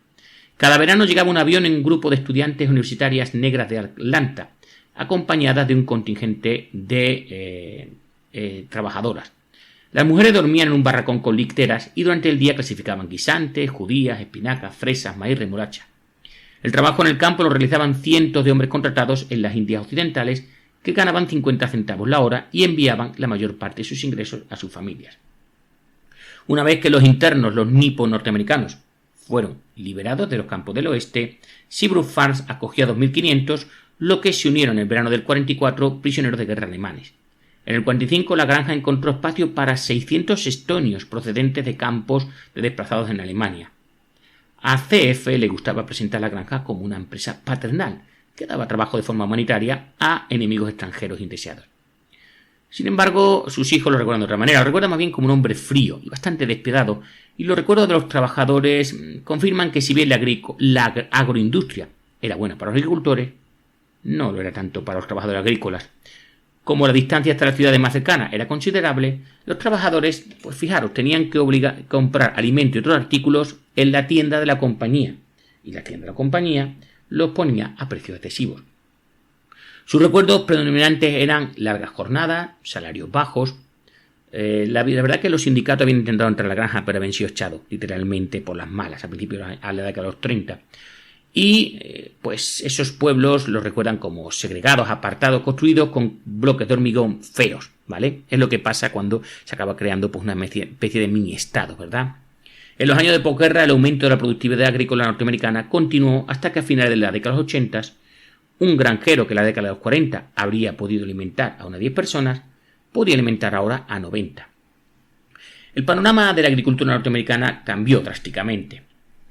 Cada verano llegaba un avión en un grupo de estudiantes universitarias negras de Atlanta, acompañadas de un contingente de trabajadoras. Las mujeres dormían en un barracón con literas y durante el día clasificaban guisantes, judías, espinacas, fresas, maíz, remolacha. El trabajo en el campo lo realizaban cientos de hombres contratados en las Indias Occidentales que ganaban 50 centavos la hora y enviaban la mayor parte de sus ingresos a sus familias. Una vez que los internos, los nipos norteamericanos, fueron liberados de los campos del oeste, Seabrook Farms acogió a 2.500, lo que se unieron en el verano del 44 prisioneros de guerra alemanes. En el 45 la granja encontró espacio para 600 estonios procedentes de campos de desplazados en Alemania. A CF le gustaba presentar la granja como una empresa paternal, que daba trabajo de forma humanitaria a enemigos extranjeros indeseados. Sin embargo, sus hijos lo recuerdan de otra manera, lo recuerdan más bien como un hombre frío y bastante despiadado, y los recuerdos de los trabajadores confirman que si bien la agroindustria era buena para los agricultores, no lo era tanto para los trabajadores agrícolas. Como la distancia hasta la ciudad más cercana era considerable, los trabajadores, pues fijaros, tenían que comprar alimento y otros artículos en la tienda de la compañía, y la tienda de la compañía los ponía a precios excesivos. Sus recuerdos predominantes eran largas jornadas, salarios bajos. La verdad que los sindicatos habían intentado entrar a la granja, pero habían sido echados literalmente por las malas a principios de la década de los 30. Y pues esos pueblos los recuerdan como segregados, apartados, construidos con bloques de hormigón feos, ¿vale? Es lo que pasa cuando se acaba creando pues, una especie de mini-estado, ¿verdad? En los años de posguerra, el aumento de la productividad agrícola norteamericana continuó hasta que a finales de la década de los 80, un granjero que en la década de los 40 habría podido alimentar a unas 10 personas, podía alimentar ahora a 90. El panorama de la agricultura norteamericana cambió drásticamente.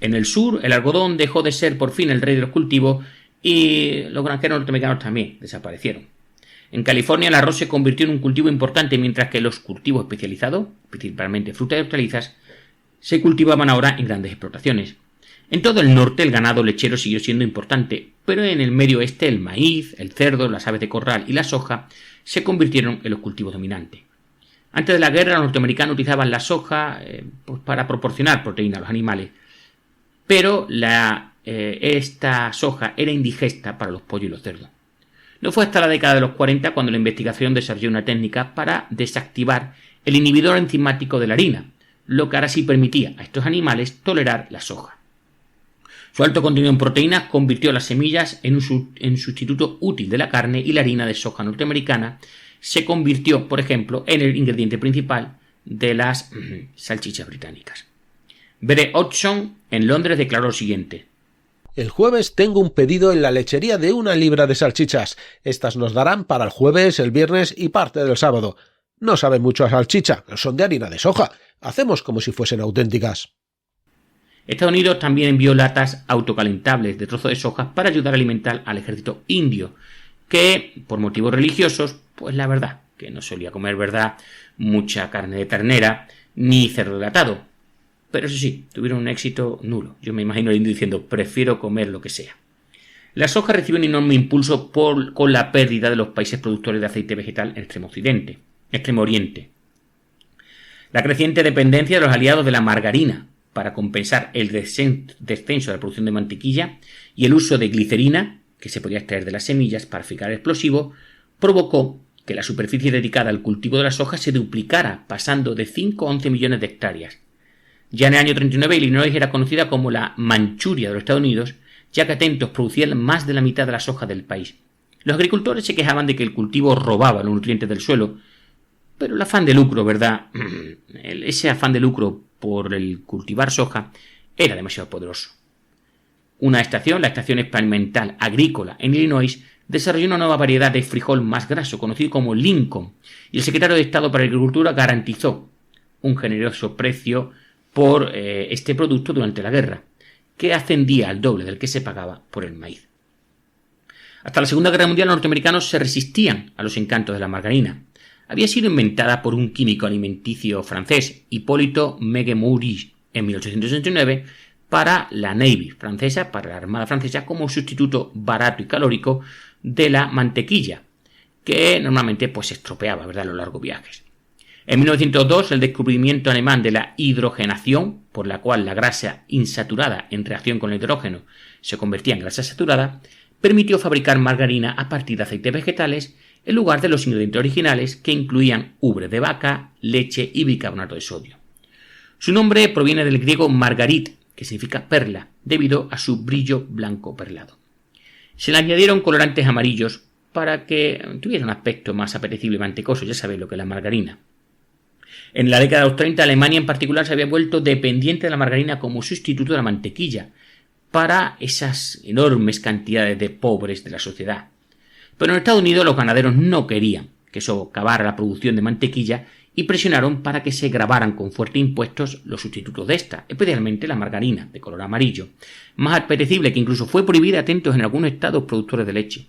En el sur, el algodón dejó de ser por fin el rey de los cultivos y los granjeros norteamericanos también desaparecieron. En California, el arroz se convirtió en un cultivo importante, mientras que los cultivos especializados, principalmente frutas y hortalizas, se cultivaban ahora en grandes explotaciones. En todo el norte, el ganado lechero siguió siendo importante, pero en el medio oeste, el maíz, el cerdo, las aves de corral y la soja se convirtieron en los cultivos dominantes. Antes de la guerra, los norteamericanos utilizaban la soja pues para proporcionar proteína a los animales, pero esta soja era indigesta para los pollos y los cerdos. No fue hasta la década de los 40 cuando la investigación desarrolló una técnica para desactivar el inhibidor enzimático de la harina, lo que ahora sí permitía a estos animales tolerar la soja. Su alto contenido en proteínas convirtió las semillas en un sustituto útil de la carne, y la harina de soja norteamericana se convirtió, por ejemplo, en el ingrediente principal de las salchichas británicas. B.D. Hodgson en Londres declaró lo siguiente: el jueves tengo un pedido en la lechería de 1 libra de salchichas. Estas nos darán para el jueves, el viernes y parte del sábado. No saben mucho a salchicha, son de harina de soja. Hacemos como si fuesen auténticas. Estados Unidos también envió latas autocalentables de trozos de soja para ayudar a alimentar al ejército indio, que, por motivos religiosos, pues la verdad, que no solía comer, ¿verdad?, mucha carne de ternera ni cerdo enlatado. Pero eso sí, tuvieron un éxito nulo. Yo me imagino al indio diciendo: prefiero comer lo que sea. La soja recibe un enorme impulso con la pérdida de los países productores de aceite vegetal en Extremo Oriente. La creciente dependencia de los aliados de la margarina para compensar el descenso de la producción de mantequilla y el uso de glicerina, que se podía extraer de las semillas para fabricar explosivos, provocó que la superficie dedicada al cultivo de la soja se duplicara, pasando de 5 a 11 millones de hectáreas. Ya en el año 39, Illinois era conocida como la Manchuria de los Estados Unidos, ya que atentos producían más de la mitad de la soja del país. Los agricultores se quejaban de que el cultivo robaba los nutrientes del suelo, pero el afán de lucro, ¿verdad?, ese afán de lucro por el cultivar soja era demasiado poderoso. La estación experimental agrícola en Illinois, desarrolló una nueva variedad de frijol más graso, conocido como Lincoln, y el secretario de Estado para Agricultura garantizó un generoso precio por este producto durante la guerra, que ascendía al doble del que se pagaba por el maíz. Hasta la Segunda Guerra Mundial los norteamericanos se resistían a los encantos de la margarina. Había sido inventada por un químico alimenticio francés, Hipólito Meguemoury, en 1869, para la Navy francesa, para la Armada francesa, como sustituto barato y calórico de la mantequilla, que normalmente pues se estropeaba, ¿verdad?, a los largos viajes. En 1902, el descubrimiento alemán de la hidrogenación, por la cual la grasa insaturada en reacción con el hidrógeno se convertía en grasa saturada, permitió fabricar margarina a partir de aceites vegetales en lugar de los ingredientes originales, que incluían ubre de vaca, leche y bicarbonato de sodio. Su nombre proviene del griego margarit, que significa perla, debido a su brillo blanco perlado. Se le añadieron colorantes amarillos para que tuviera un aspecto más apetecible y mantecoso. Ya sabéis lo que es la margarina. En la década de los 30, Alemania en particular se había vuelto dependiente de la margarina como sustituto de la mantequilla para esas enormes cantidades de pobres de la sociedad. Pero en Estados Unidos los ganaderos no querían que socavara la producción de mantequilla y presionaron para que se gravaran con fuertes impuestos los sustitutos de esta, especialmente la margarina, de color amarillo, más apetecible, que incluso fue prohibida, atentos, en algunos estados productores de leche.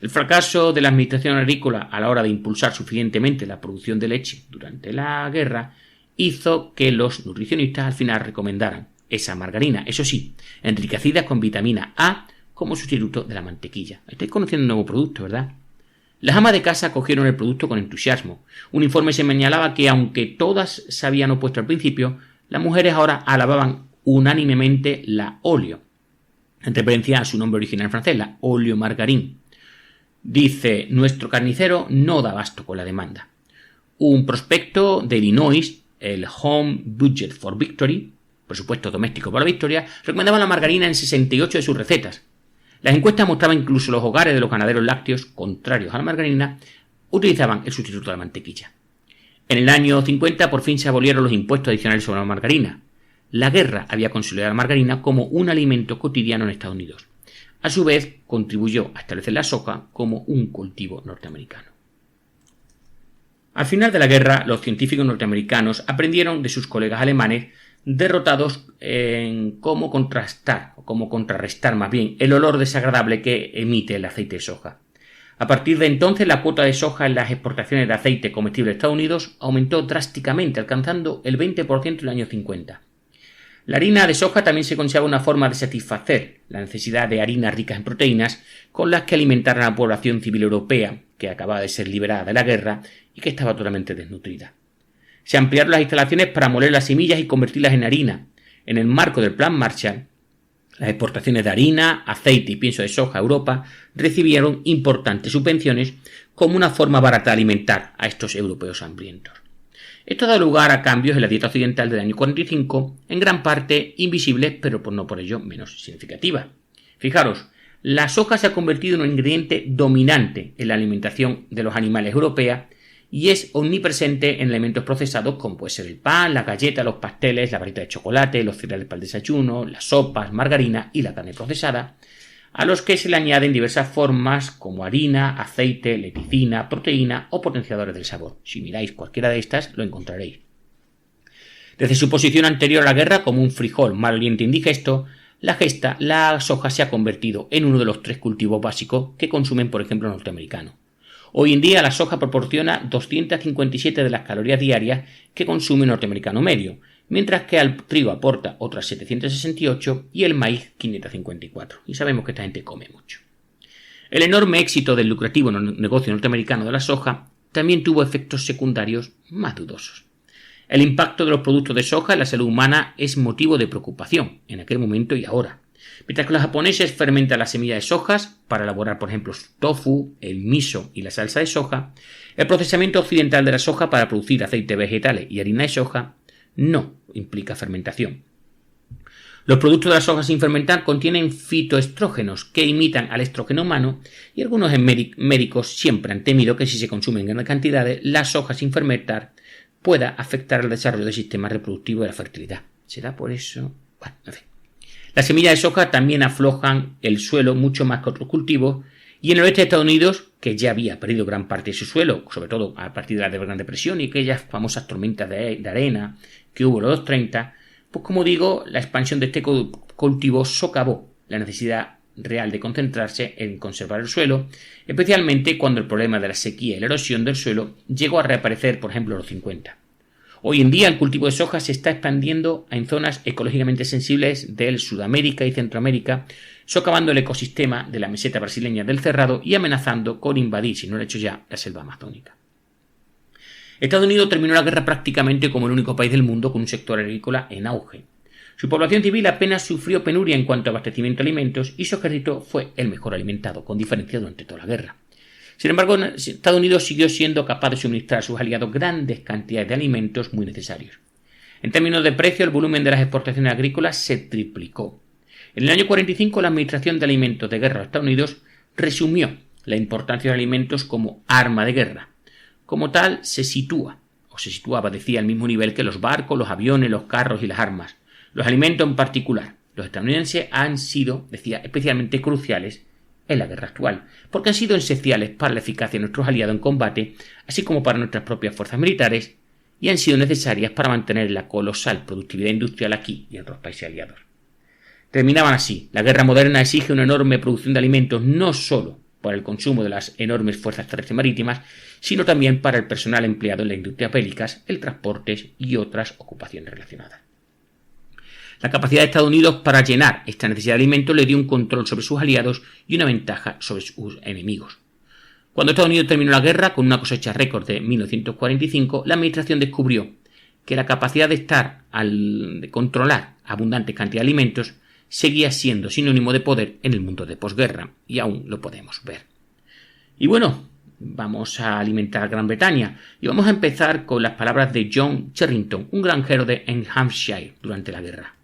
El fracaso de la administración agrícola a la hora de impulsar suficientemente la producción de leche durante la guerra hizo que los nutricionistas al final recomendaran esa margarina, eso sí, enriquecida con vitamina A como sustituto de la mantequilla. Estáis conociendo un nuevo producto, ¿verdad? Las amas de casa acogieron el producto con entusiasmo. Un informe señalaba que, aunque todas se habían opuesto al principio, las mujeres ahora alababan unánimemente la óleo, en referencia a su nombre original en francés, la óleo margarine. Dice: nuestro carnicero no da abasto con la demanda. Un prospecto de Illinois, el Home Budget for Victory, presupuesto doméstico para la victoria, recomendaba la margarina en 68 de sus recetas. Las encuestas mostraban incluso los hogares de los ganaderos lácteos, contrarios a la margarina, utilizaban el sustituto de la mantequilla. En el año 50 por fin se abolieron los impuestos adicionales sobre la margarina. La guerra había consolidado la margarina como un alimento cotidiano en Estados Unidos. A su vez, contribuyó a establecer la soja como un cultivo norteamericano. Al final de la guerra, los científicos norteamericanos aprendieron de sus colegas alemanes derrotados en cómo contrarrestar más bien el olor desagradable que emite el aceite de soja. A partir de entonces, la cuota de soja en las exportaciones de aceite comestible de Estados Unidos aumentó drásticamente, alcanzando el 20% en el año 50. La harina de soja también se consideraba una forma de satisfacer la necesidad de harinas ricas en proteínas con las que alimentar a la población civil europea, que acababa de ser liberada de la guerra y que estaba totalmente desnutrida. Se ampliaron las instalaciones para moler las semillas y convertirlas en harina. En el marco del Plan Marshall, las exportaciones de harina, aceite y pienso de soja a Europa recibieron importantes subvenciones como una forma barata de alimentar a estos europeos hambrientos. Esto ha dado lugar a cambios en la dieta occidental del año 45, en gran parte invisibles, pero no por ello menos significativas. Fijaros, la soja se ha convertido en un ingrediente dominante en la alimentación de los animales europeos y es omnipresente en alimentos procesados como puede ser el pan, las galletas, los pasteles, la barrita de chocolate, los cereales para el desayuno, las sopas, margarina y la carne procesada, a los que se le añaden diversas formas como harina, aceite, leticina, proteína o potenciadores del sabor. Si miráis cualquiera de estas lo encontraréis. Desde su posición anterior a la guerra como un frijol maloliente indigesto, la soja se ha convertido en uno de los 3 cultivos básicos que consumen, por ejemplo, los norteamericanos. Hoy en día la soja proporciona 257 de las calorías diarias que consume el norteamericano medio, mientras que al trigo aporta otras 768 y el maíz 554. Y sabemos que esta gente come mucho. El enorme éxito del lucrativo negocio norteamericano de la soja también tuvo efectos secundarios más dudosos. El impacto de los productos de soja en la salud humana es motivo de preocupación en aquel momento y ahora. Mientras que los japoneses fermentan las semillas de sojas para elaborar, por ejemplo, su tofu, el miso y la salsa de soja, el procesamiento occidental de la soja para producir aceites vegetales y harina de soja no implica fermentación. Los productos de la soja sin fermentar contienen fitoestrógenos que imitan al estrógeno humano y algunos médicos siempre han temido que si se consumen en grandes cantidades, la soja sin fermentar pueda afectar el desarrollo del sistema reproductivo y la fertilidad. ¿Será por eso? Bueno, en fin. Las semillas de soja también aflojan el suelo mucho más que otros cultivos y en el oeste de Estados Unidos, que ya había perdido gran parte de su suelo, sobre todo a partir de la Gran Depresión y aquellas famosas tormentas de arena que hubo en los 30, pues como digo, la expansión de este cultivo socavó la necesidad real de concentrarse en conservar el suelo, especialmente cuando el problema de la sequía y la erosión del suelo llegó a reaparecer, por ejemplo, en los 50. Hoy en día el cultivo de soja se está expandiendo en zonas ecológicamente sensibles de Sudamérica y Centroamérica, socavando el ecosistema de la meseta brasileña del Cerrado y amenazando con invadir, si no lo ha hecho ya, la selva amazónica. Estados Unidos terminó la guerra prácticamente como el único país del mundo con un sector agrícola en auge. Su población civil apenas sufrió penuria en cuanto a abastecimiento de alimentos y su ejército fue el mejor alimentado, con diferencia durante toda la guerra. Sin embargo, Estados Unidos siguió siendo capaz de suministrar a sus aliados grandes cantidades de alimentos muy necesarios. En términos de precio, el volumen de las exportaciones agrícolas se triplicó. En el año 45, la Administración de Alimentos de Guerra de Estados Unidos resumió la importancia de los alimentos como arma de guerra. Como tal, se situaba, decía, al mismo nivel que los barcos, los aviones, los carros y las armas. Los alimentos en particular, los estadounidenses han sido, decía, especialmente cruciales en la guerra actual, porque han sido esenciales para la eficacia de nuestros aliados en combate, así como para nuestras propias fuerzas militares, y han sido necesarias para mantener la colosal productividad industrial aquí y en otros países aliados. Terminaban así: la guerra moderna exige una enorme producción de alimentos no solo para el consumo de las enormes fuerzas terrestres marítimas, sino también para el personal empleado en la industria bélicas, el transporte y otras ocupaciones relacionadas. La capacidad de Estados Unidos para llenar esta necesidad de alimentos le dio un control sobre sus aliados y una ventaja sobre sus enemigos. Cuando Estados Unidos terminó la guerra con una cosecha récord de 1945, la administración descubrió que la capacidad de controlar abundantes cantidades de alimentos seguía siendo sinónimo de poder en el mundo de posguerra, y aún lo podemos ver. Y bueno, vamos a alimentar a Gran Bretaña, y vamos a empezar con las palabras de John Cherrington, un granjero de Hampshire durante la guerra.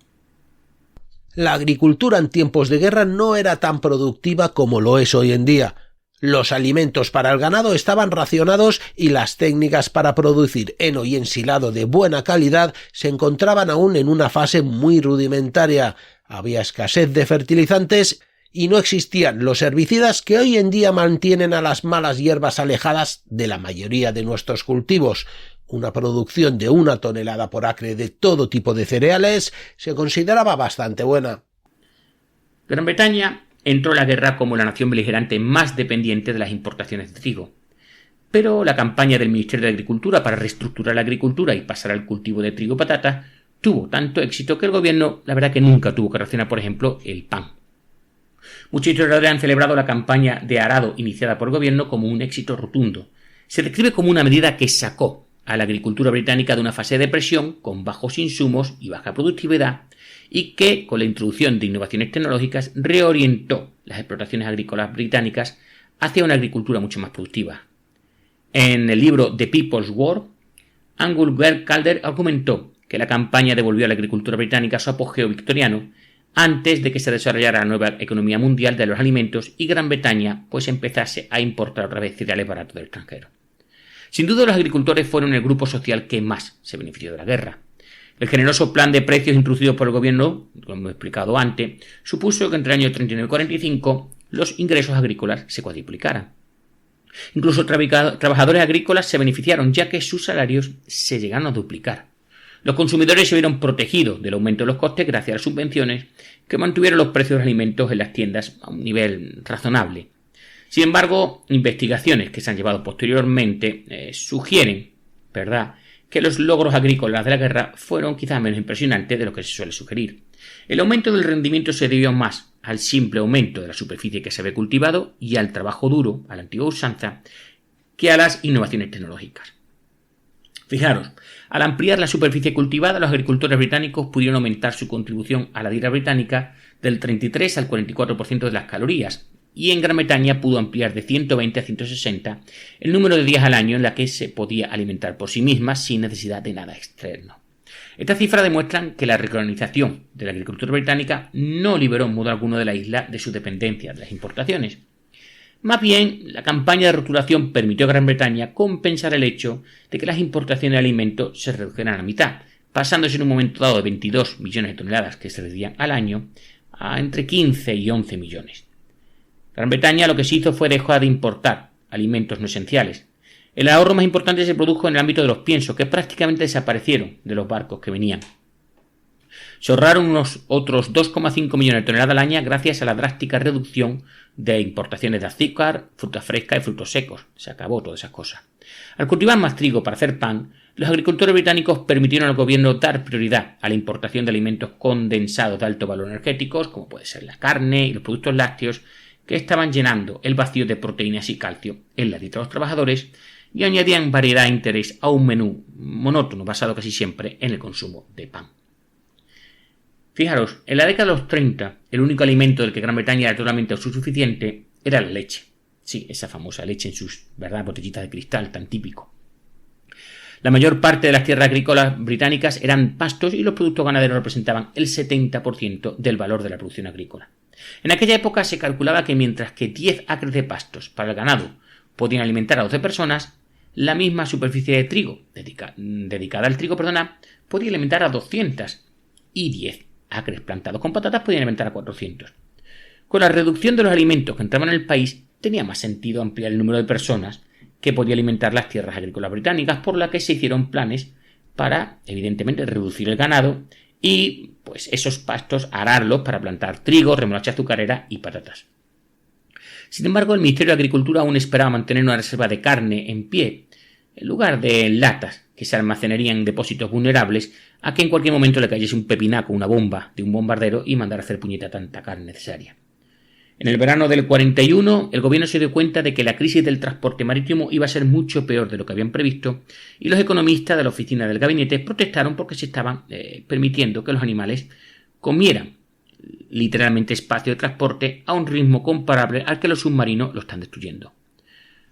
La agricultura en tiempos de guerra no era tan productiva como lo es hoy en día. Los alimentos para el ganado estaban racionados y las técnicas para producir heno y ensilado de buena calidad se encontraban aún en una fase muy rudimentaria. Había escasez de fertilizantes y no existían los herbicidas que hoy en día mantienen a las malas hierbas alejadas de la mayoría de nuestros cultivos. Una producción de 1 tonelada por acre de todo tipo de cereales se consideraba bastante buena. Gran Bretaña entró en la guerra como la nación beligerante más dependiente de las importaciones de trigo. Pero la campaña del Ministerio de Agricultura para reestructurar la agricultura y pasar al cultivo de trigo y patata tuvo tanto éxito que el gobierno, la verdad, que nunca tuvo que racionar, por ejemplo, el pan. Muchos historiadores han celebrado la campaña de arado iniciada por el gobierno como un éxito rotundo. Se describe como una medida que sacó a la agricultura británica de una fase de depresión con bajos insumos y baja productividad, y que, con la introducción de innovaciones tecnológicas, reorientó las explotaciones agrícolas británicas hacia una agricultura mucho más productiva. En el libro The People's War, Angus Calder argumentó que la campaña devolvió a la agricultura británica su apogeo victoriano antes de que se desarrollara la nueva economía mundial de los alimentos y Gran Bretaña pues empezase a importar otra vez cereales baratos del extranjero. Sin duda los agricultores fueron el grupo social que más se benefició de la guerra. El generoso plan de precios introducido por el gobierno, como he explicado antes, supuso que entre el año 39 y 45 los ingresos agrícolas se cuadriplicaran. Incluso trabajadores agrícolas se beneficiaron, ya que sus salarios se llegaron a duplicar. Los consumidores se vieron protegidos del aumento de los costes gracias a las subvenciones que mantuvieron los precios de los alimentos en las tiendas a un nivel razonable. Sin embargo, investigaciones que se han llevado posteriormente sugieren, ¿verdad?, que los logros agrícolas de la guerra fueron quizás menos impresionantes de lo que se suele sugerir. El aumento del rendimiento se debió más al simple aumento de la superficie que se había cultivado y al trabajo duro, a la antigua usanza, que a las innovaciones tecnológicas. Fijaros, al ampliar la superficie cultivada, los agricultores británicos pudieron aumentar su contribución a la dieta británica del 33 al 44% de las calorías, y en Gran Bretaña pudo ampliar de 120 a 160 el número de días al año en la que se podía alimentar por sí misma sin necesidad de nada externo. Estas cifras demuestran que la recolonización de la agricultura británica no liberó en modo alguno de la isla de su dependencia de las importaciones. Más bien, la campaña de rotulación permitió a Gran Bretaña compensar el hecho de que las importaciones de alimentos se redujeran a la mitad, pasándose en un momento dado de 22 millones de toneladas que se vendían al año a entre 15 y 11 millones. Gran Bretaña lo que se hizo fue dejar de importar alimentos no esenciales. El ahorro más importante se produjo en el ámbito de los piensos, que prácticamente desaparecieron de los barcos que venían. Se ahorraron unos otros 2,5 millones de toneladas al año gracias a la drástica reducción de importaciones de azúcar, fruta fresca y frutos secos. Se acabó todas esas cosas. Al cultivar más trigo para hacer pan, los agricultores británicos permitieron al gobierno dar prioridad a la importación de alimentos condensados de alto valor energéticos, como puede ser la carne y los productos lácteos, que estaban llenando el vacío de proteínas y calcio en la dieta de los trabajadores y añadían variedad e interés a un menú monótono basado casi siempre en el consumo de pan. Fijaros, en la década de los 30, el único alimento del que Gran Bretaña era totalmente autosuficiente era la leche. Sí, esa famosa leche en sus, ¿verdad?, botellitas de cristal tan típico. La mayor parte de las tierras agrícolas británicas eran pastos y los productos ganaderos representaban el 70% del valor de la producción agrícola. En aquella época se calculaba que mientras que 10 acres de pastos para el ganado podían alimentar a 12 personas, la misma superficie de trigo, dedicada al trigo, podía alimentar a 200 y 10 acres plantados con patatas podían alimentar a 400. Con la reducción de los alimentos que entraban en el país, tenía más sentido ampliar el número de personas que podía alimentar las tierras agrícolas británicas, por la que se hicieron planes para, evidentemente, reducir el ganado y pues esos pastos ararlos para plantar trigo, remolacha azucarera y patatas. Sin embargo, el Ministerio de Agricultura aún esperaba mantener una reserva de carne en pie, en lugar de latas que se almacenarían en depósitos vulnerables a que en cualquier momento le cayese un pepinaco, una bomba de un bombardero y mandara a hacer puñeta tanta carne necesaria. En el verano del 41, el gobierno se dio cuenta de que la crisis del transporte marítimo iba a ser mucho peor de lo que habían previsto y los economistas de la oficina del gabinete protestaron porque se estaban permitiendo que los animales comieran literalmente espacio de transporte a un ritmo comparable al que los submarinos lo están destruyendo.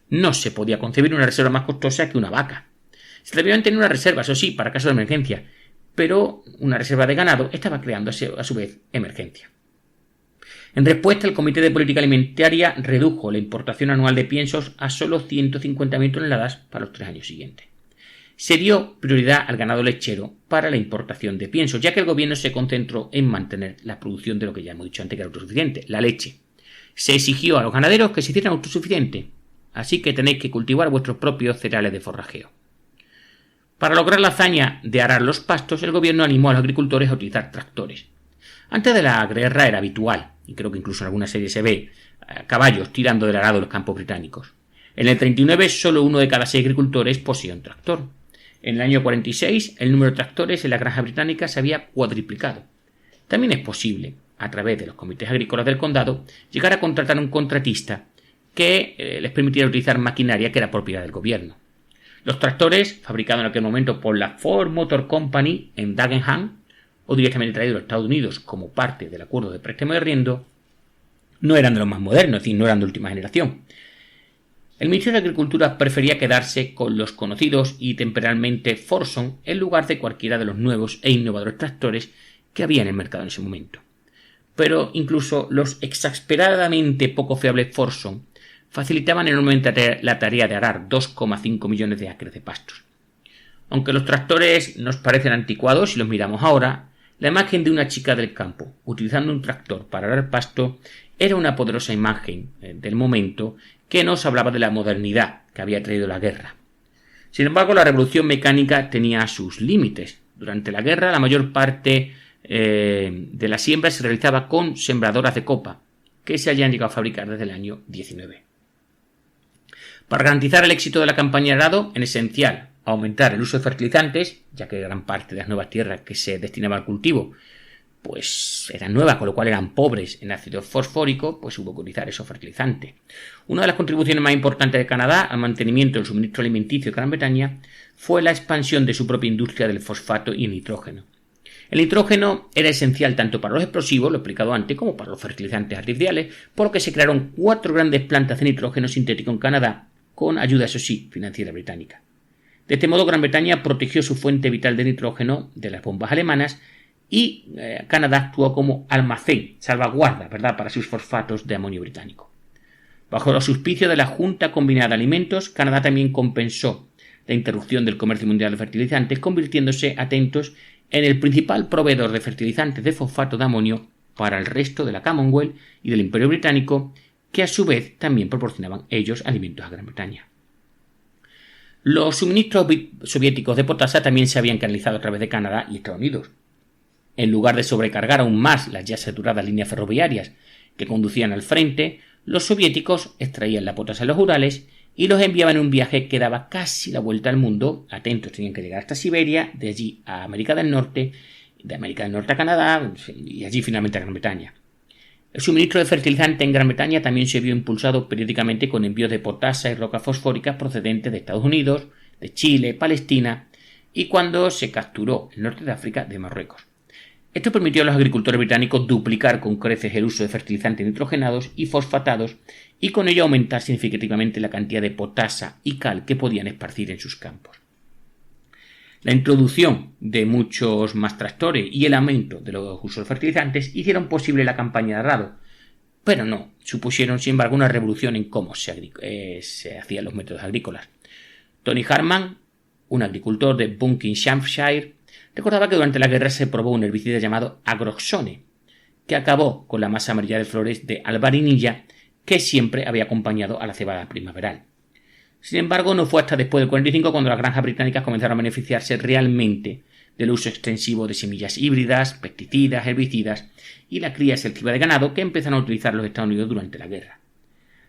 No se podía concebir una reserva más costosa que una vaca. Se debía mantener una reserva, eso sí, para casos de emergencia, pero una reserva de ganado estaba creando a su vez emergencia. En respuesta, el Comité de Política Alimentaria redujo la importación anual de piensos a solo 150.000 toneladas para los 3 años siguientes. Se dio prioridad al ganado lechero para la importación de piensos, ya que el gobierno se concentró en mantener la producción de lo que ya hemos dicho antes que era autosuficiente, la leche. Se exigió a los ganaderos que se hicieran autosuficientes, así que tenéis que cultivar vuestros propios cereales de forrajeo. Para lograr la hazaña de arar los pastos, el gobierno animó a los agricultores a utilizar tractores. Antes de la guerra era habitual, y creo que incluso en alguna serie se ve, caballos tirando del arado de los campos británicos. En el 39 solo 1 de cada 6 agricultores poseía un tractor. En el año 46 el número de tractores en la granja británica se había cuadriplicado. También es posible, a través de los comités agrícolas del condado, llegar a contratar a un contratista que les permitiera utilizar maquinaria que era propiedad del gobierno. Los tractores, fabricados en aquel momento por la Ford Motor Company en Dagenham, o directamente traídos a Estados Unidos como parte del acuerdo de préstamo de arriendo, no eran de los más modernos, es decir, no eran de última generación. el Ministerio de Agricultura prefería quedarse con los conocidos y temporalmente Forson en lugar de cualquiera de los nuevos e innovadores tractores que había en el mercado en ese momento. Pero incluso los exasperadamente poco fiables Forson facilitaban enormemente la tarea de arar 2,5 millones de acres de pastos. Aunque los tractores nos parecen anticuados si los miramos ahora, la imagen de una chica del campo utilizando un tractor para arar pasto era una poderosa imagen del momento que nos hablaba de la modernidad que había traído la guerra. Sin embargo, la revolución mecánica tenía sus límites. Durante la guerra, la mayor parte de la siembra se realizaba con sembradoras de copa, que se habían llegado a fabricar desde el año 19. Para garantizar el éxito de la campaña de arado, en esencial aumentar el uso de fertilizantes, ya que gran parte de las nuevas tierras que se destinaban al cultivo pues eran nuevas, con lo cual eran pobres en ácido fosfórico, pues hubo que utilizar esos fertilizantes. Una de las contribuciones más importantes de Canadá al mantenimiento del suministro alimenticio de Gran Bretaña fue la expansión de su propia industria del fosfato y el nitrógeno. El nitrógeno era esencial tanto para los explosivos, lo he explicado antes, como para los fertilizantes artificiales, por lo que se crearon 4 grandes plantas de nitrógeno sintético en Canadá, con ayuda, eso sí, financiera británica. De este modo, Gran Bretaña protegió su fuente vital de nitrógeno de las bombas alemanas y Canadá actuó como almacén, salvaguarda, ¿verdad?, para sus fosfatos de amonio británico. Bajo los auspicios de la Junta Combinada de Alimentos, Canadá también compensó la interrupción del comercio mundial de fertilizantes, convirtiéndose, atentos, en el principal proveedor de fertilizantes de fosfato de amonio para el resto de la Commonwealth y del Imperio Británico, que a su vez también proporcionaban ellos alimentos a Gran Bretaña. Los suministros soviéticos de potasa también se habían canalizado a través de Canadá y Estados Unidos. En lugar de sobrecargar aún más las ya saturadas líneas ferroviarias que conducían al frente, los soviéticos extraían la potasa en los Urales y los enviaban en un viaje que daba casi la vuelta al mundo. Atentos, tenían que llegar hasta Siberia, de allí a América del Norte, de América del Norte a Canadá y allí finalmente a Gran Bretaña. El suministro de fertilizante en Gran Bretaña también se vio impulsado periódicamente con envíos de potasa y rocas fosfóricas procedentes de Estados Unidos, de Chile, Palestina y cuando se capturó el norte de África de Marruecos. Esto permitió a los agricultores británicos duplicar con creces el uso de fertilizantes nitrogenados y fosfatados y con ello aumentar significativamente la cantidad de potasa y cal que podían esparcir en sus campos. La introducción de muchos más tractores y el aumento de los usos de fertilizantes hicieron posible la campaña de arado, pero no supusieron, sin embargo, una revolución en cómo se hacían los métodos agrícolas. Tony Harman, un agricultor de Buckinghamshire, recordaba que durante la guerra se probó un herbicida llamado Agroxone, que acabó con la masa amarilla de flores de albarinilla que siempre había acompañado a la cebada primaveral. Sin embargo, no fue hasta después del 45 cuando las granjas británicas comenzaron a beneficiarse realmente del uso extensivo de semillas híbridas, pesticidas, herbicidas y la cría selectiva de ganado que empezaron a utilizar los Estados Unidos durante la guerra.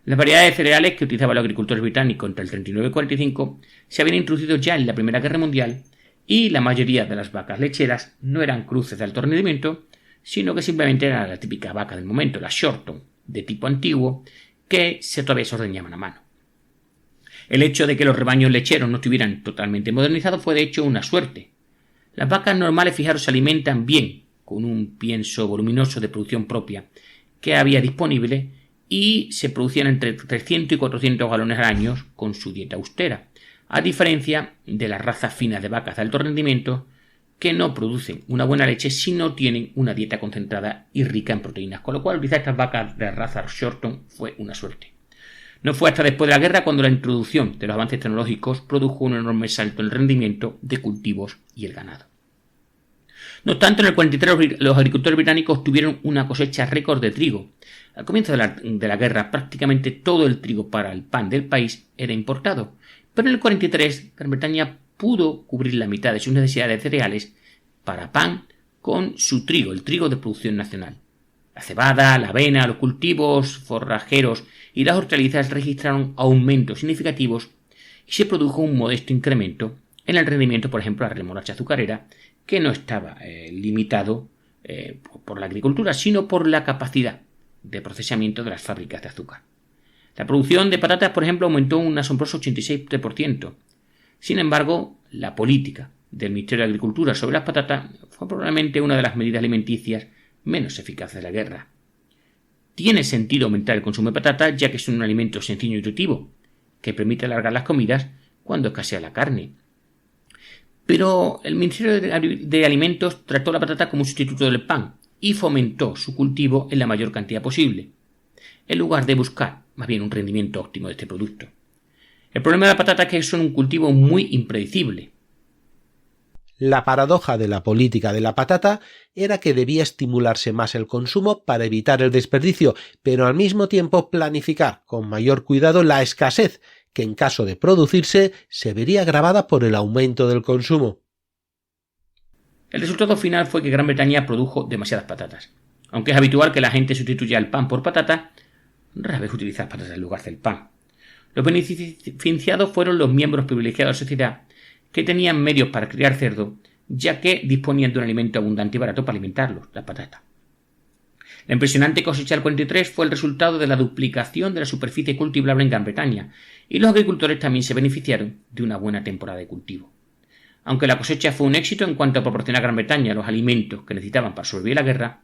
Las variedades de cereales que utilizaban los agricultores británicos entre el 39 y el 45 se habían introducido ya en la Primera Guerra Mundial y la mayoría de las vacas lecheras no eran cruces de alto rendimiento, sino que simplemente era la típica vaca del momento, la Shorton, de tipo antiguo, que todavía se ordeñaban a mano. El hecho de que los rebaños lecheros no estuvieran totalmente modernizados fue de hecho una suerte. Las vacas normales, fijaros, se alimentan bien, con un pienso voluminoso de producción propia que había disponible y se producían entre 300 y 400 galones al año con su dieta austera, a diferencia de las razas finas de vacas de alto rendimiento que no producen una buena leche si no tienen una dieta concentrada y rica en proteínas, con lo cual utilizar estas vacas de raza Shorton fue una suerte. No fue hasta después de la guerra cuando la introducción de los avances tecnológicos produjo un enorme salto en el rendimiento de cultivos y el ganado. No obstante, en el 43 los agricultores británicos tuvieron una cosecha récord de trigo. Al comienzo de la guerra, prácticamente todo el trigo para el pan del país era importado, pero en el 43 Gran Bretaña pudo cubrir la mitad de sus necesidades de cereales para pan con su trigo, el trigo de producción nacional. La cebada, la avena, los cultivos forrajeros y las hortalizas registraron aumentos significativos y se produjo un modesto incremento en el rendimiento, por ejemplo, a la remolacha azucarera, que no estaba limitado por la agricultura, sino por la capacidad de procesamiento de las fábricas de azúcar. La producción de patatas, por ejemplo, aumentó un asombroso 87%. Sin embargo, la política del Ministerio de Agricultura sobre las patatas fue probablemente una de las medidas alimenticias menos eficaces de la guerra. Tiene sentido aumentar el consumo de patatas, ya que es un alimento sencillo y nutritivo, que permite alargar las comidas cuando escasea la carne. Pero el Ministerio de Alimentos trató la patata como un sustituto del pan y fomentó su cultivo en la mayor cantidad posible, en lugar de buscar más bien un rendimiento óptimo de este producto. El problema de la patata es que son un cultivo muy impredecible. La paradoja de la política de la patata era que debía estimularse más el consumo para evitar el desperdicio, pero al mismo tiempo planificar con mayor cuidado la escasez, que en caso de producirse se vería agravada por el aumento del consumo. El resultado final fue que Gran Bretaña produjo demasiadas patatas. Aunque es habitual que la gente sustituya el pan por patata, rara vez utiliza patatas en lugar del pan. Los beneficiados fueron los miembros privilegiados de la sociedad que tenían medios para criar cerdo, ya que disponían de un alimento abundante y barato para alimentarlos, la patata. La impresionante cosecha del 43 fue el resultado de la duplicación de la superficie cultivable en Gran Bretaña, y los agricultores también se beneficiaron de una buena temporada de cultivo. Aunque la cosecha fue un éxito en cuanto a proporcionar a Gran Bretaña los alimentos que necesitaban para sobrevivir la guerra,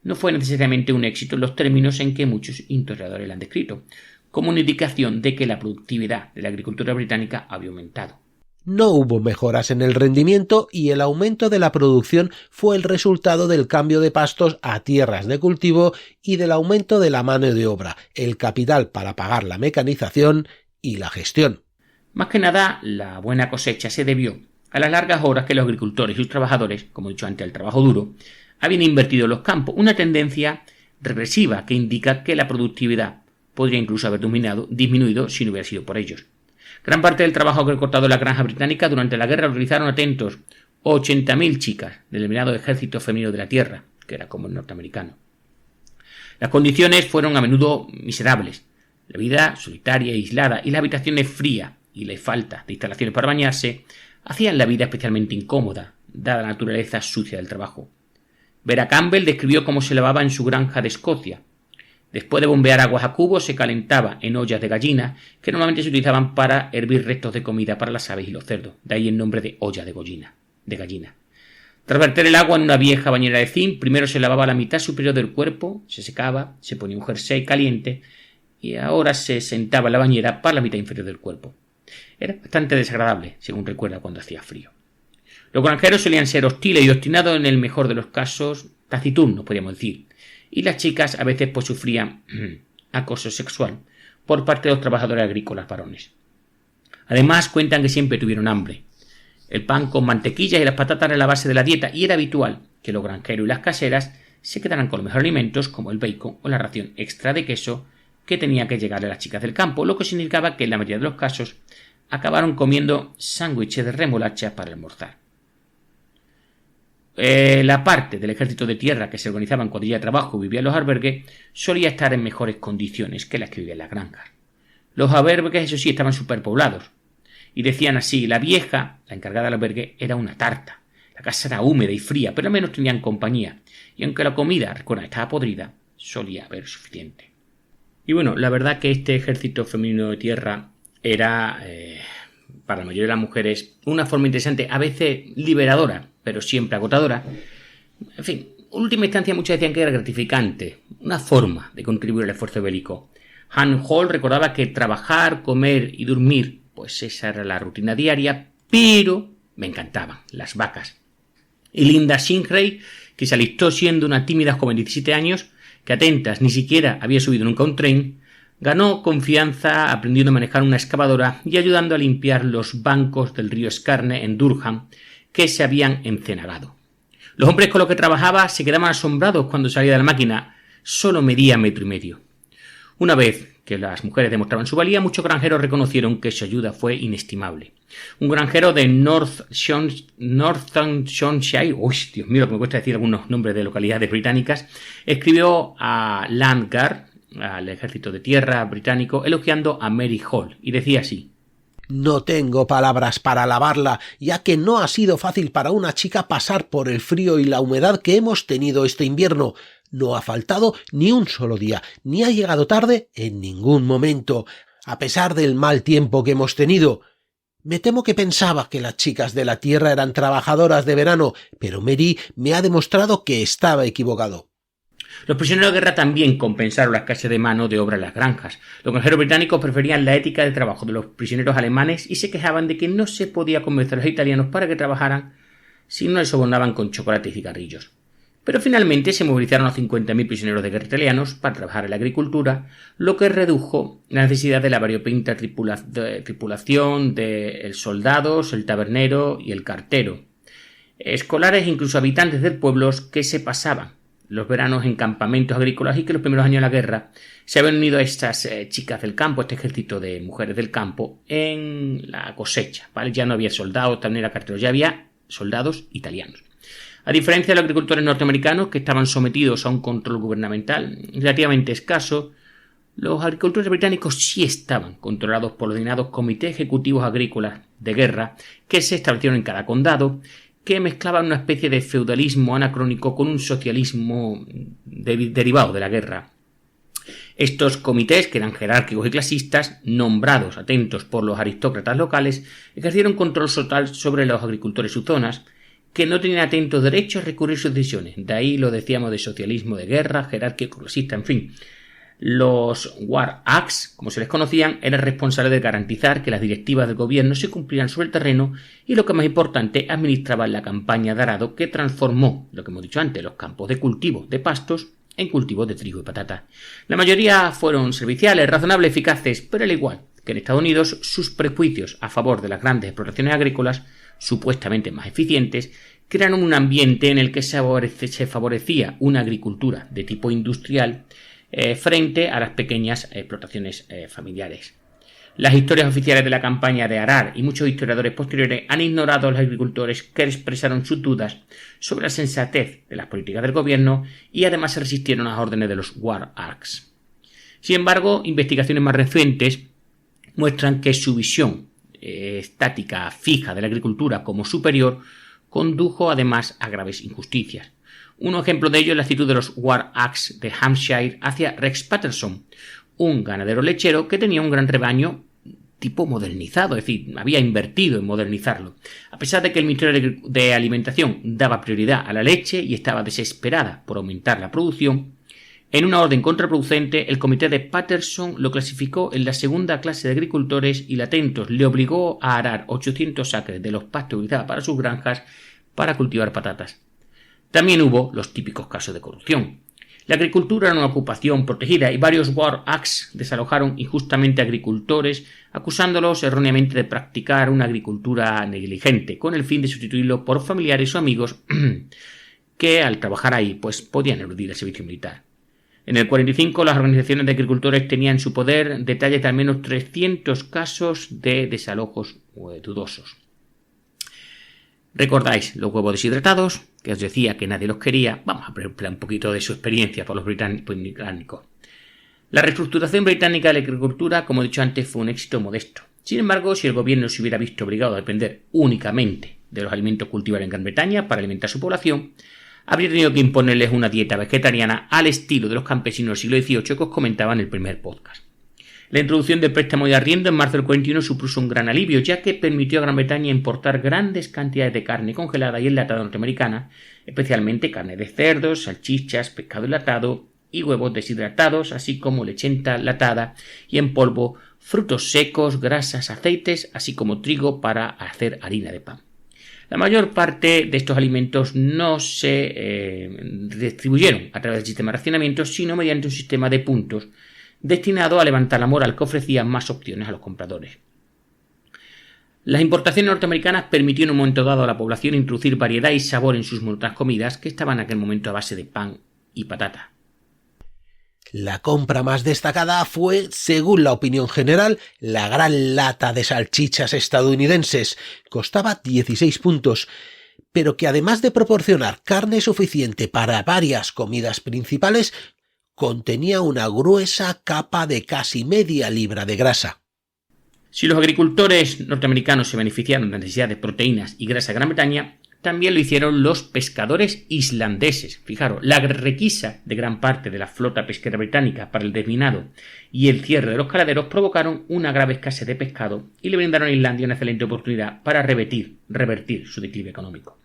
no fue necesariamente un éxito en los términos en que muchos historiadores la han descrito, como una indicación de que la productividad de la agricultura británica había aumentado. No hubo mejoras en el rendimiento y el aumento de la producción fue el resultado del cambio de pastos a tierras de cultivo y del aumento de la mano de obra, el capital para pagar la mecanización y la gestión. Más que nada, la buena cosecha se debió a las largas horas que los agricultores y sus trabajadores, como he dicho antes, el trabajo duro, habían invertido en los campos, una tendencia regresiva que indica que la productividad podría incluso haber disminuido si no hubiera sido por ellos. Gran parte del trabajo recortado en la granja británica durante la guerra lo realizaron atentos 80.000 chicas del denominado Ejército Femenino de la Tierra, que era como el norteamericano. Las condiciones fueron a menudo miserables, la vida solitaria e aislada y las habitaciones frías y la falta de instalaciones para bañarse hacían la vida especialmente incómoda, dada la naturaleza sucia del trabajo. Vera Campbell describió cómo se lavaba en su granja de Escocia. Después de bombear aguas a cubos, se calentaba en ollas de gallina, que normalmente se utilizaban para hervir restos de comida para las aves y los cerdos, de ahí el nombre de olla de gallina. Tras verter el agua en una vieja bañera de zinc, primero se lavaba la mitad superior del cuerpo, se secaba, se ponía un jersey caliente y ahora se sentaba en la bañera para la mitad inferior del cuerpo. Era bastante desagradable, según recuerda cuando hacía frío. Los granjeros solían ser hostiles y obstinados, en el mejor de los casos taciturnos, podríamos decir, y las chicas a veces pues sufrían acoso sexual por parte de los trabajadores agrícolas varones. Además cuentan que siempre tuvieron hambre. El pan con mantequilla y las patatas eran la base de la dieta y era habitual que los granjeros y las caseras se quedaran con los mejores alimentos como el bacon o la ración extra de queso que tenía que llegar a las chicas del campo, lo que significaba que en la mayoría de los casos acabaron comiendo sándwiches de remolacha para almorzar. La parte del ejército de tierra que se organizaba en cuadrilla de trabajo y vivía en los albergues solía estar en mejores condiciones que las que vivían en las granjas. Los albergues, eso sí, estaban superpoblados. Y decían así: la vieja, la encargada del albergue, era una tarta. La casa era húmeda y fría, pero al menos tenían compañía. Y aunque la comida, recuerda, estaba podrida, solía haber suficiente. Y bueno, la verdad que este ejército femenino de tierra era, para la mayoría de las mujeres, una forma interesante, a veces liberadora, pero siempre agotadora. En fin, en última instancia muchos decían que era gratificante, una forma de contribuir al esfuerzo bélico. Han Hall recordaba que trabajar, comer y dormir, pues esa era la rutina diaria, pero me encantaban las vacas. Y Linda Sinclair, que se alistó siendo una tímida joven de 17 años, que atentas ni siquiera había subido nunca a un tren, ganó confianza aprendiendo a manejar una excavadora y ayudando a limpiar los bancos del río Scarne en Durham, que se habían encenagado. Los hombres con los que trabajaba se quedaban asombrados cuando salía de la máquina. Solo medía 1,5 metros. Una vez que las mujeres demostraban su valía, muchos granjeros reconocieron que su ayuda fue inestimable. Un granjero de Northamptonshire, Dios mío, lo que me cuesta decir algunos nombres de localidades británicas, escribió a Landguard, al ejército de tierra británico, elogiando a Mary Hall, y decía así: no tengo palabras para alabarla, ya que no ha sido fácil para una chica pasar por el frío y la humedad que hemos tenido este invierno. No ha faltado ni un solo día, ni ha llegado tarde en ningún momento, a pesar del mal tiempo que hemos tenido. Me temo que pensaba que las chicas de la tierra eran trabajadoras de verano, pero Mary me ha demostrado que estaba equivocado. Los prisioneros de guerra también compensaron la escasez de mano de obra en las granjas. Los granjeros británicos preferían la ética de trabajo de los prisioneros alemanes y se quejaban de que no se podía convencer a los italianos para que trabajaran si no les sobornaban con chocolate y cigarrillos. Pero finalmente se movilizaron a 50.000 prisioneros de guerra italianos para trabajar en la agricultura, lo que redujo la necesidad de la variopinta tripulación de soldados, el tabernero y el cartero. Escolares e incluso habitantes de pueblos que se pasaban los veranos en campamentos agrícolas y que los primeros años de la guerra se habían unido a estas chicas del campo, este ejército de mujeres del campo, en la cosecha, ¿vale? Ya no había soldados, también era carteros, ya había soldados italianos. A diferencia de los agricultores norteamericanos, que estaban sometidos a un control gubernamental relativamente escaso, los agricultores británicos sí estaban controlados por los denominados comités ejecutivos agrícolas de guerra que se establecieron en cada condado, que mezclaban una especie de feudalismo anacrónico con un socialismo derivado de la guerra. Estos comités, que eran jerárquicos y clasistas, nombrados atentos por los aristócratas locales, ejercieron control total sobre los agricultores y sus zonas, que no tenían atentos derecho a recurrir sus decisiones. De ahí lo decíamos de socialismo de guerra, jerárquico, clasista, en fin. Los War Acts, como se les conocían, eran responsables de garantizar que las directivas del gobierno se cumplieran sobre el terreno y, lo que más importante, administraban la campaña de arado que transformó, lo que hemos dicho antes, los campos de cultivo de pastos en cultivos de trigo y patata. La mayoría fueron serviciales, razonables, eficaces, pero al igual que en Estados Unidos, sus prejuicios a favor de las grandes explotaciones agrícolas, supuestamente más eficientes, crearon un ambiente en el que se favorecía una agricultura de tipo industrial frente a las pequeñas explotaciones familiares. Las historias oficiales de la campaña de Arar y muchos historiadores posteriores han ignorado a los agricultores que expresaron sus dudas sobre la sensatez de las políticas del gobierno y además se resistieron a las órdenes de los War Acts. Sin embargo, investigaciones más recientes muestran que su visión estática fija de la agricultura como superior condujo además a graves injusticias. Un ejemplo de ello es la actitud de los War Acts de Hampshire hacia Rex Patterson, un ganadero lechero que tenía un gran rebaño tipo modernizado, es decir, había invertido en modernizarlo. A pesar de que el Ministerio de Alimentación daba prioridad a la leche y estaba desesperada por aumentar la producción, en una orden contraproducente, el comité de Patterson lo clasificó en la segunda clase de agricultores y Latentos le obligó a arar 800 acres de los pastos que utilizaba para sus granjas para cultivar patatas. También hubo los típicos casos de corrupción. La agricultura era una ocupación protegida y varios War Acts desalojaron injustamente a agricultores, acusándolos erróneamente de practicar una agricultura negligente, con el fin de sustituirlo por familiares o amigos que al trabajar ahí pues podían eludir el servicio militar. En el 45 las organizaciones de agricultores tenían en su poder detalles de al menos 300 casos de desalojos dudosos. ¿Recordáis los huevos deshidratados? Que os decía que nadie los quería. Vamos a ver un poquito de su experiencia por los británicos. La reestructuración británica de la agricultura, como he dicho antes, fue un éxito modesto. Sin embargo, si el gobierno se hubiera visto obligado a depender únicamente de los alimentos cultivados en Gran Bretaña para alimentar a su población, habría tenido que imponerles una dieta vegetariana al estilo de los campesinos del siglo XVIII que os comentaba en el primer podcast. La introducción del préstamo de arriendo en marzo del 41 supuso un gran alivio, ya que permitió a Gran Bretaña importar grandes cantidades de carne congelada y enlatada norteamericana, especialmente carne de cerdos, salchichas, pescado enlatado y huevos deshidratados, así como leche enlatada y en polvo, frutos secos, grasas, aceites, así como trigo para hacer harina de pan. La mayor parte de estos alimentos no se distribuyeron a través del sistema de racionamiento, sino mediante un sistema de puntos destinado a levantar la moral que ofrecía más opciones a los compradores. Las importaciones norteamericanas permitieron en un momento dado a la población introducir variedad y sabor en sus muchas comidas que estaban en aquel momento a base de pan y patata. La compra más destacada fue, según la opinión general, la gran lata de salchichas estadounidenses. Costaba 16 puntos, pero que además de proporcionar carne suficiente para varias comidas principales, contenía una gruesa capa de casi media libra de grasa. Si los agricultores norteamericanos se beneficiaron de la necesidad de proteínas y grasa de Gran Bretaña, también lo hicieron los pescadores islandeses. Fijaros, la requisa de gran parte de la flota pesquera británica para el desminado y el cierre de los caladeros provocaron una grave escasez de pescado y le brindaron a Islandia una excelente oportunidad para revertir su declive económico.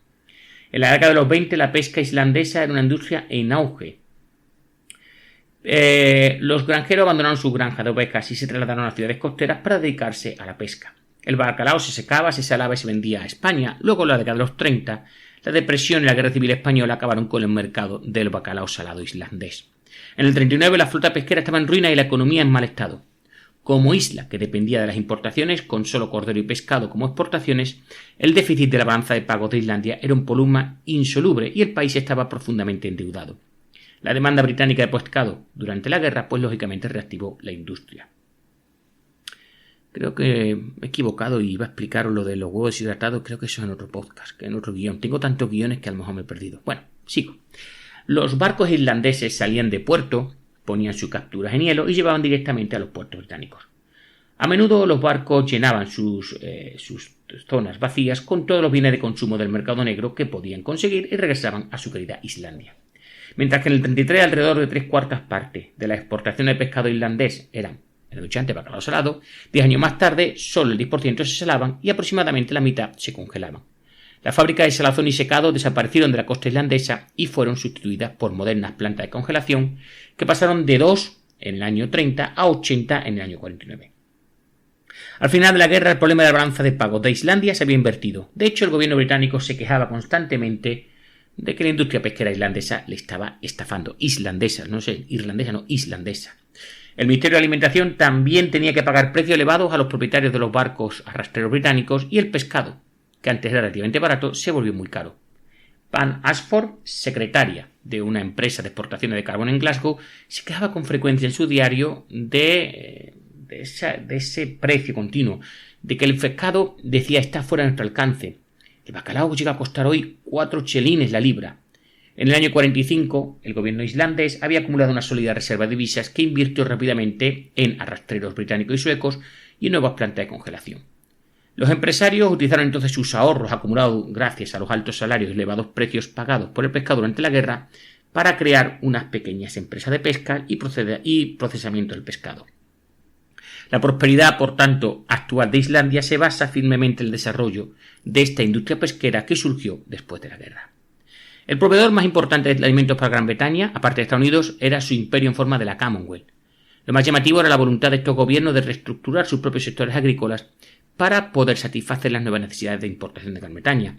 En la década de los 20 la pesca islandesa era una industria en auge. Los granjeros abandonaron sus granjas de ovejas y se trasladaron a las ciudades costeras para dedicarse a la pesca. El bacalao se secaba, se salaba y se vendía a España. Luego, en la década de los 30, la depresión y la guerra civil española acabaron con el mercado del bacalao salado islandés. En el 39 la flota pesquera estaba en ruina y la economía en mal estado. Como isla que dependía de las importaciones, con solo cordero y pescado como exportaciones, el déficit de la balanza de pagos de Islandia era un problema insoluble y el país estaba profundamente endeudado. La demanda británica de pescado durante la guerra, pues lógicamente reactivó la industria. Creo que me he equivocado y iba a explicaros lo de los huevos deshidratados, creo que eso es en otro podcast, que en otro guión. Tengo tantos guiones que a lo mejor me he perdido. Bueno, sigo. Los barcos irlandeses salían de puerto, ponían sus capturas en hielo y llevaban directamente a los puertos británicos. A menudo los barcos llenaban sus zonas vacías con todos los bienes de consumo del mercado negro que podían conseguir y regresaban a su querida Islandia. Mientras que en el 33 alrededor de 3/4 partes de la exportación de pescado irlandés eran anunciante bacalao salado, 10 años más tarde solo el 10% se salaban y aproximadamente la mitad se congelaban. Las fábricas de salazón y secado desaparecieron de la costa islandesa y fueron sustituidas por modernas plantas de congelación que pasaron de 2 en el año 30 a 80 en el año 49. Al final de la guerra el problema de la balanza de pagos de Islandia se había invertido. De hecho, el gobierno británico se quejaba constantemente de que la industria pesquera islandesa le estaba estafando. Islandesa. El Ministerio de Alimentación también tenía que pagar precios elevados a los propietarios de los barcos arrastreros británicos y el pescado, que antes era relativamente barato, se volvió muy caro. Pam Ashford, secretaria de una empresa de exportaciones de carbón en Glasgow, se quejaba con frecuencia en su diario de ese precio continuo, de que el pescado, decía, está fuera de nuestro alcance. El bacalao llega a costar hoy 4 chelines la libra. En el año 45, el gobierno islandés había acumulado una sólida reserva de divisas que invirtió rápidamente en arrastreros británicos y suecos y en nuevas plantas de congelación. Los empresarios utilizaron entonces sus ahorros acumulados gracias a los altos salarios y elevados precios pagados por el pescado durante la guerra para crear unas pequeñas empresas de pesca y procesamiento del pescado. La prosperidad, por tanto, actual de Islandia se basa firmemente en el desarrollo de esta industria pesquera que surgió después de la guerra. El proveedor más importante de alimentos para Gran Bretaña, aparte de Estados Unidos, era su imperio en forma de la Commonwealth. Lo más llamativo era la voluntad de estos gobiernos de reestructurar sus propios sectores agrícolas para poder satisfacer las nuevas necesidades de importación de Gran Bretaña.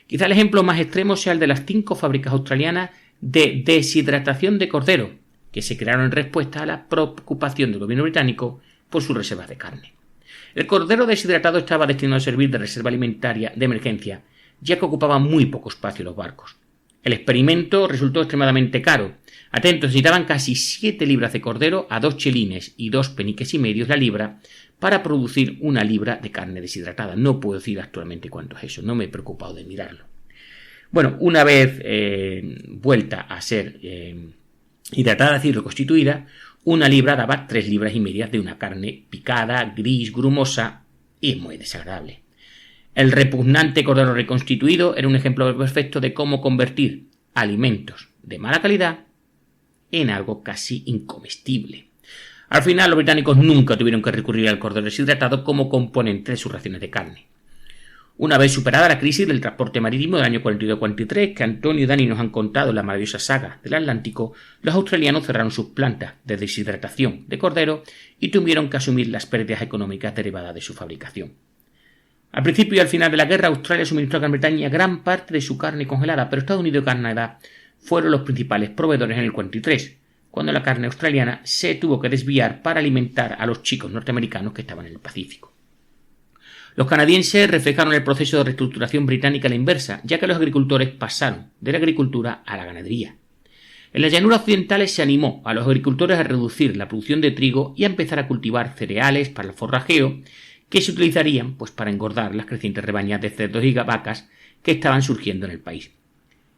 Quizá el ejemplo más extremo sea el de las 5 fábricas australianas de deshidratación de cordero, que se crearon en respuesta a la preocupación del gobierno británico por sus reservas de carne. El cordero deshidratado estaba destinado a servir de reserva alimentaria de emergencia, ya que ocupaba muy poco espacio en los barcos. El experimento resultó extremadamente caro. Atentos, necesitaban casi 7 libras de cordero a 2 chelines y 2 peniques y medios la libra para producir una libra de carne deshidratada. No puedo decir actualmente cuánto es eso, no me he preocupado de mirarlo. Bueno, una vez vuelta a ser hidratada, es decir, reconstituida, una libra daba 3 libras y medias de una carne picada, gris, grumosa y muy desagradable. El repugnante cordero reconstituido era un ejemplo perfecto de cómo convertir alimentos de mala calidad en algo casi incomestible. Al final, los británicos nunca tuvieron que recurrir al cordero deshidratado como componente de sus raciones de carne. Una vez superada la crisis del transporte marítimo del año 42-43, que Antonio y Dani nos han contado en la maravillosa saga del Atlántico, los australianos cerraron sus plantas de deshidratación de cordero y tuvieron que asumir las pérdidas económicas derivadas de su fabricación. Al principio y al final de la guerra, Australia suministró a Gran Bretaña gran parte de su carne congelada, pero Estados Unidos y Canadá fueron los principales proveedores en el 43, cuando la carne australiana se tuvo que desviar para alimentar a los chicos norteamericanos que estaban en el Pacífico. Los canadienses reflejaron el proceso de reestructuración británica a la inversa, ya que los agricultores pasaron de la agricultura a la ganadería. En las llanuras occidentales se animó a los agricultores a reducir la producción de trigo y a empezar a cultivar cereales para el forrajeo, que se utilizarían para engordar las crecientes rebañas de cerdos y vacas que estaban surgiendo en el país.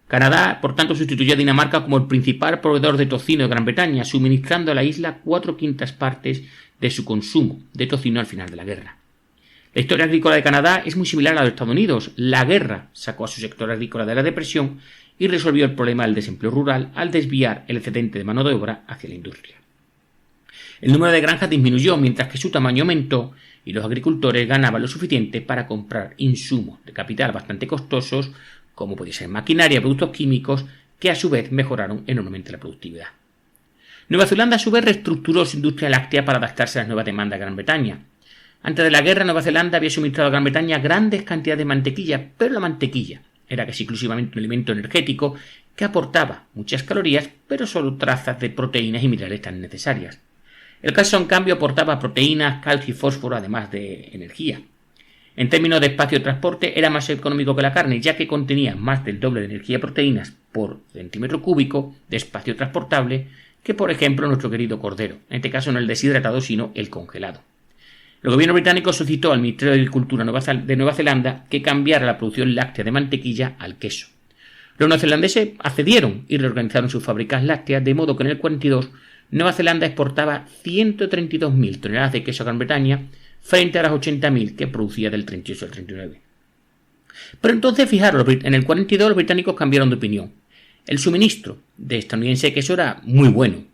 Canadá, por tanto, sustituyó a Dinamarca como el principal proveedor de tocino de Gran Bretaña, suministrando a la isla 4/5 partes de su consumo de tocino al final de la guerra. La historia agrícola de Canadá es muy similar a la de Estados Unidos. La guerra sacó a su sector agrícola de la depresión y resolvió el problema del desempleo rural al desviar el excedente de mano de obra hacia la industria. El número de granjas disminuyó mientras que su tamaño aumentó y los agricultores ganaban lo suficiente para comprar insumos de capital bastante costosos, como podía ser maquinaria y productos químicos, que a su vez mejoraron enormemente la productividad. Nueva Zelanda a su vez reestructuró su industria láctea para adaptarse a las nuevas demandas de Gran Bretaña. Antes de la guerra, Nueva Zelanda había suministrado a Gran Bretaña grandes cantidades de mantequilla, pero la mantequilla era casi exclusivamente un alimento energético que aportaba muchas calorías, pero solo trazas de proteínas y minerales tan necesarias. El queso, en cambio, aportaba proteínas, calcio y fósforo, además de energía. En términos de espacio de transporte, era más económico que la carne, ya que contenía más del doble de energía y proteínas por centímetro cúbico de espacio transportable que, por ejemplo, nuestro querido cordero, en este caso no el deshidratado, sino el congelado. El gobierno británico solicitó al Ministerio de Agricultura de Nueva Zelanda que cambiara la producción láctea de mantequilla al queso. Los neozelandeses accedieron y reorganizaron sus fábricas lácteas, de modo que en el 42 Nueva Zelanda exportaba 132.000 toneladas de queso a Gran Bretaña frente a las 80.000 que producía del 38 al 39. Pero entonces, fijaros, en el 42 los británicos cambiaron de opinión. El suministro de estadounidense de queso era muy bueno,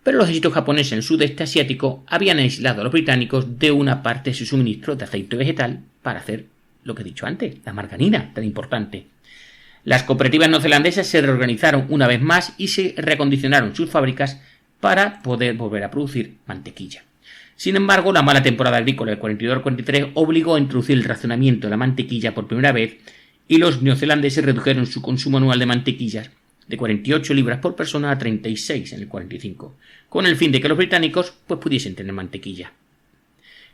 pero los ejércitos japoneses en el sudeste asiático habían aislado a los británicos de una parte de su suministro de aceite vegetal para hacer lo que he dicho antes, la margarina, tan importante. Las cooperativas neozelandesas se reorganizaron una vez más y se reacondicionaron sus fábricas para poder volver a producir mantequilla. Sin embargo, la mala temporada agrícola del 42 al 43 obligó a introducir el racionamiento de la mantequilla por primera vez y los neozelandeses redujeron su consumo anual de mantequillas de 48 libras por persona a 36 en el 45, con el fin de que los británicos pudiesen tener mantequilla.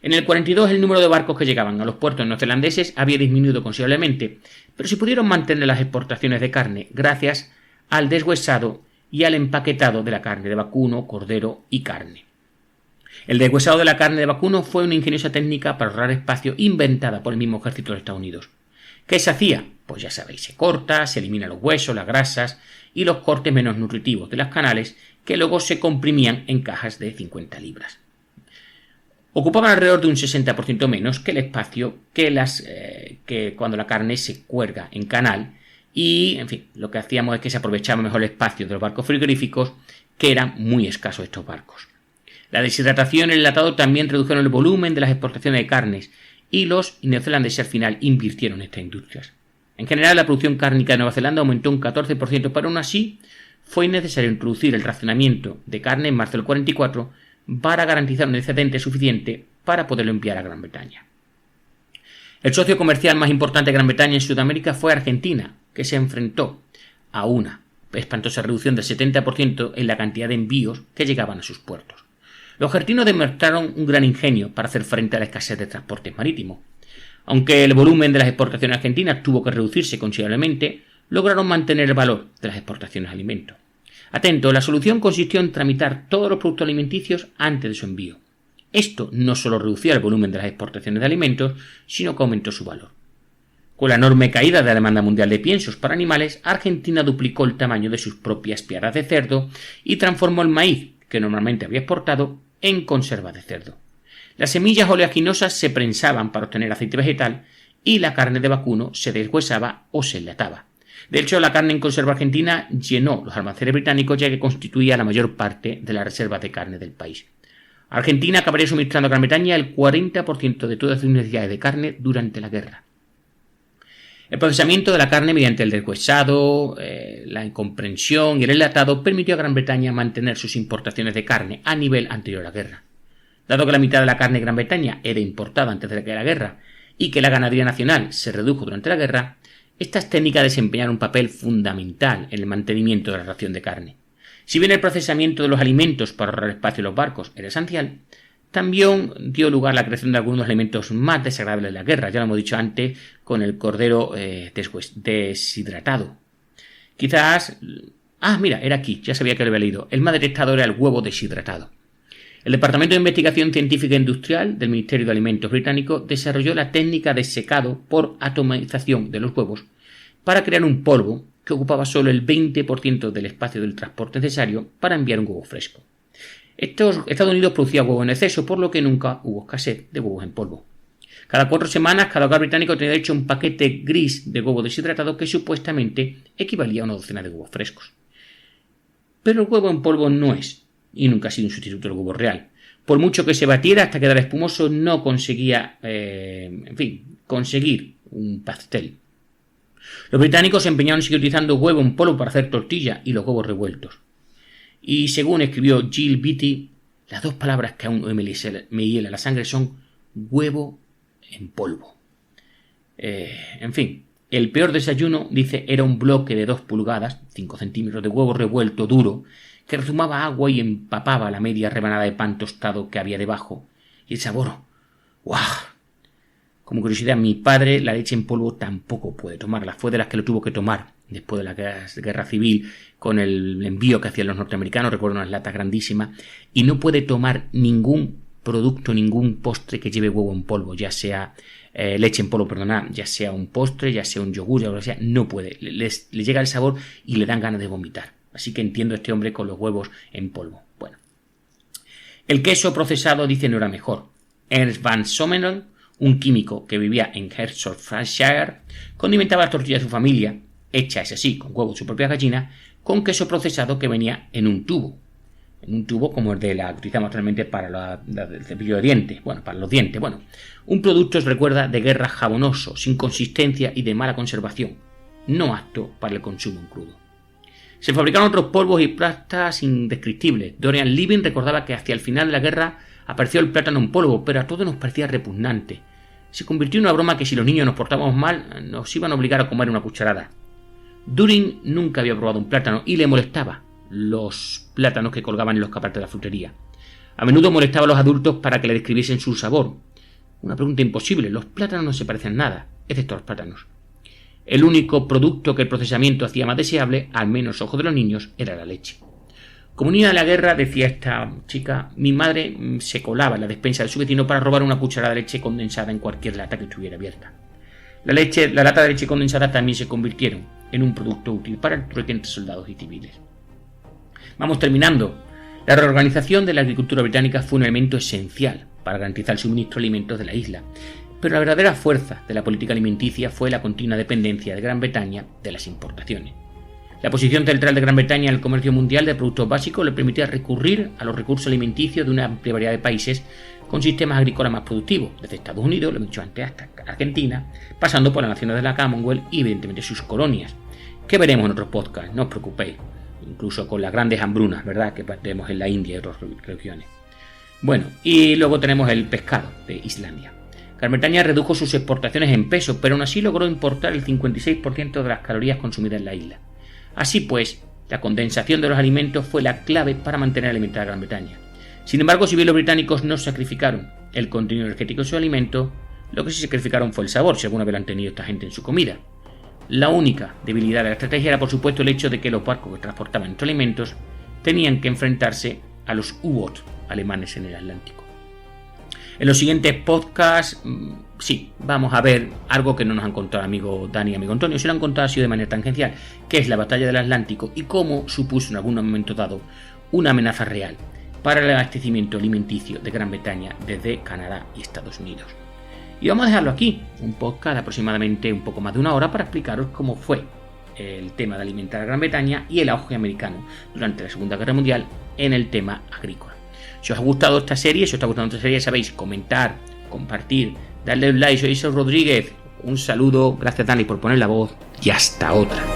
En el 42 el número de barcos que llegaban a los puertos neozelandeses había disminuido considerablemente, pero se pudieron mantener las exportaciones de carne gracias al deshuesado y al empaquetado de la carne de vacuno, cordero y carne. El deshuesado de la carne de vacuno fue una ingeniosa técnica para ahorrar espacio inventada por el mismo ejército de Estados Unidos. ¿Qué se hacía? Pues ya sabéis, se corta, se eliminan los huesos, las grasas y los cortes menos nutritivos de las canales que luego se comprimían en cajas de 50 libras. Ocupaban alrededor de un 60% menos que el espacio que cuando la carne se cuelga en canal y, en fin, lo que hacíamos es que se aprovechaba mejor el espacio de los barcos frigoríficos, que eran muy escasos estos barcos. La deshidratación y el enlatado también redujeron el volumen de las exportaciones de carnes y los neozelandeses al final invirtieron en estas industrias. En general, la producción cárnica de Nueva Zelanda aumentó un 14%, pero aún así fue necesario introducir el racionamiento de carne en marzo del 44 para garantizar un excedente suficiente para poderlo enviar a Gran Bretaña. El socio comercial más importante de Gran Bretaña en Sudamérica fue Argentina, que se enfrentó a una espantosa reducción del 70% en la cantidad de envíos que llegaban a sus puertos. Los argentinos demostraron un gran ingenio para hacer frente a la escasez de transportes marítimos. Aunque el volumen de las exportaciones argentinas tuvo que reducirse considerablemente, lograron mantener el valor de las exportaciones de alimentos. Atento, la solución consistió en tramitar todos los productos alimenticios antes de su envío. Esto no solo reducía el volumen de las exportaciones de alimentos, sino que aumentó su valor. Con la enorme caída de la demanda mundial de piensos para animales, Argentina duplicó el tamaño de sus propias piaras de cerdo y transformó el maíz, que normalmente había exportado, en conserva de cerdo. Las semillas oleaginosas se prensaban para obtener aceite vegetal y la carne de vacuno se deshuesaba o se enlataba. De hecho, la carne en conserva argentina llenó los almacenes británicos, ya que constituía la mayor parte de las reservas de carne del país. Argentina acabaría suministrando a Gran Bretaña el 40% de todas sus necesidades de carne durante la guerra. El procesamiento de la carne mediante el deshuesado, la comprensión y el enlatado permitió a Gran Bretaña mantener sus importaciones de carne a nivel anterior a la guerra. Dado que la mitad de la carne de Gran Bretaña era importada antes de la guerra y que la ganadería nacional se redujo durante la guerra, estas técnicas desempeñaron un papel fundamental en el mantenimiento de la ración de carne. Si bien el procesamiento de los alimentos para ahorrar espacio en los barcos era esencial, también dio lugar a la creación de algunos elementos más desagradables de la guerra, ya lo hemos dicho antes, con el cordero deshidratado. Quizás... mira, era aquí, ya sabía que lo había leído. El más detectado era el huevo deshidratado. El Departamento de Investigación Científica e Industrial del Ministerio de Alimentos británico desarrolló la técnica de secado por atomización de los huevos para crear un polvo que ocupaba solo el 20% del espacio del transporte necesario para enviar un huevo fresco. Estados Unidos producía huevos en exceso, por lo que nunca hubo escasez de huevos en polvo. Cada 4 semanas, cada hogar británico tenía derecho a un paquete gris de huevo deshidratado que supuestamente equivalía a una docena de huevos frescos. Pero el huevo en polvo no es, y nunca ha sido un sustituto del huevo real. Por mucho que se batiera hasta quedar espumoso, no conseguía, conseguir un pastel. Los británicos se empeñaron en seguir utilizando huevo en polvo para hacer tortilla y los huevos revueltos. Y según escribió Jill Beatty, las dos palabras que aún me hiela la sangre son huevo en polvo. En fin, el peor desayuno, dice, era un bloque de 2 pulgadas, 5 centímetros de huevo revuelto duro, que rezumaba agua y empapaba la media rebanada de pan tostado que había debajo. Y el sabor, ¡guau! Como curiosidad, mi padre la leche en polvo tampoco puede tomarla. Fue de las que lo tuvo que tomar después de la guerra civil con el envío que hacían los norteamericanos. Recuerdo unas latas grandísimas. Y no puede tomar ningún producto, ningún postre que lleve huevo en polvo, ya sea leche en polvo, ya sea un postre, ya sea un yogur, ya lo que sea, no puede. Le llega el sabor y le dan ganas de vomitar. Así que entiendo a este hombre con los huevos en polvo. Bueno, el queso procesado, dice, no era mejor. Ernst van Sommeren, un químico que vivía en Hertfordshire, condimentaba las tortillas de su familia, hechas así con huevos de su propia gallina, con queso procesado que venía en un tubo. En un tubo como el de la que utilizamos actualmente para el cepillo de dientes. Bueno, para los dientes. Bueno, un producto, os recuerda, de guerra jabonoso, sin consistencia y de mala conservación. No apto para el consumo en crudo. Se fabricaron otros polvos y pastas indescriptibles. Dorian Living recordaba que hacia el final de la guerra apareció el plátano en polvo, pero a todos nos parecía repugnante. Se convirtió en una broma que si los niños nos portábamos mal, nos iban a obligar a comer una cucharada. Durin nunca había probado un plátano y le molestaba los plátanos que colgaban en los escaparates de la frutería. A menudo molestaba a los adultos para que le describiesen su sabor. Una pregunta imposible, los plátanos no se parecen en nada, excepto los plátanos. El único producto que el procesamiento hacía más deseable, al menos a ojos de los niños, era la leche. Como niña de la guerra, decía esta chica, mi madre se colaba en la despensa de su vecino para robar una cucharada de leche condensada en cualquier lata que estuviera abierta. La lata de leche condensada también se convirtieron en un producto útil para el trueque entre soldados y civiles. Vamos terminando. La reorganización de la agricultura británica fue un elemento esencial para garantizar el suministro de alimentos de la isla, pero la verdadera fuerza de la política alimenticia fue la continua dependencia de Gran Bretaña de las importaciones. La posición central de Gran Bretaña en el comercio mundial de productos básicos le permitía recurrir a los recursos alimenticios de una amplia variedad de países con sistemas agrícolas más productivos, desde Estados Unidos, lo he dicho antes, hasta Argentina, pasando por las naciones de la Commonwealth y evidentemente sus colonias, que veremos en otros podcasts, no os preocupéis, incluso con las grandes hambrunas, ¿verdad?, que tenemos en la India y otras regiones. Bueno, y luego tenemos el pescado de Islandia. Gran Bretaña redujo sus exportaciones en peso, pero aún así logró importar el 56% de las calorías consumidas en la isla. Así pues, la condensación de los alimentos fue la clave para mantener alimentada a Gran Bretaña. Sin embargo, si bien los británicos no sacrificaron el contenido energético de sus alimentos, lo que sí sacrificaron fue el sabor, si alguna vez lo han tenido esta gente en su comida. La única debilidad de la estrategia era, por supuesto, el hecho de que los barcos que transportaban estos alimentos tenían que enfrentarse a los U-Boot alemanes en el Atlántico. En los siguientes podcasts, sí, vamos a ver algo que no nos han contado el amigo Dani y amigo Antonio, se lo han contado así de manera tangencial, que es la batalla del Atlántico y cómo supuso en algún momento dado una amenaza real para el abastecimiento alimenticio de Gran Bretaña desde Canadá y Estados Unidos. Y vamos a dejarlo aquí, un podcast de aproximadamente un poco más de una hora para explicaros cómo fue el tema de alimentar a Gran Bretaña y el auge americano durante la Segunda Guerra Mundial en el tema agrícola. Si os ha gustado esta serie, sabéis, comentar, compartir, darle un like. Soy Isao Rodríguez, un saludo, gracias Dani por poner la voz y hasta otra.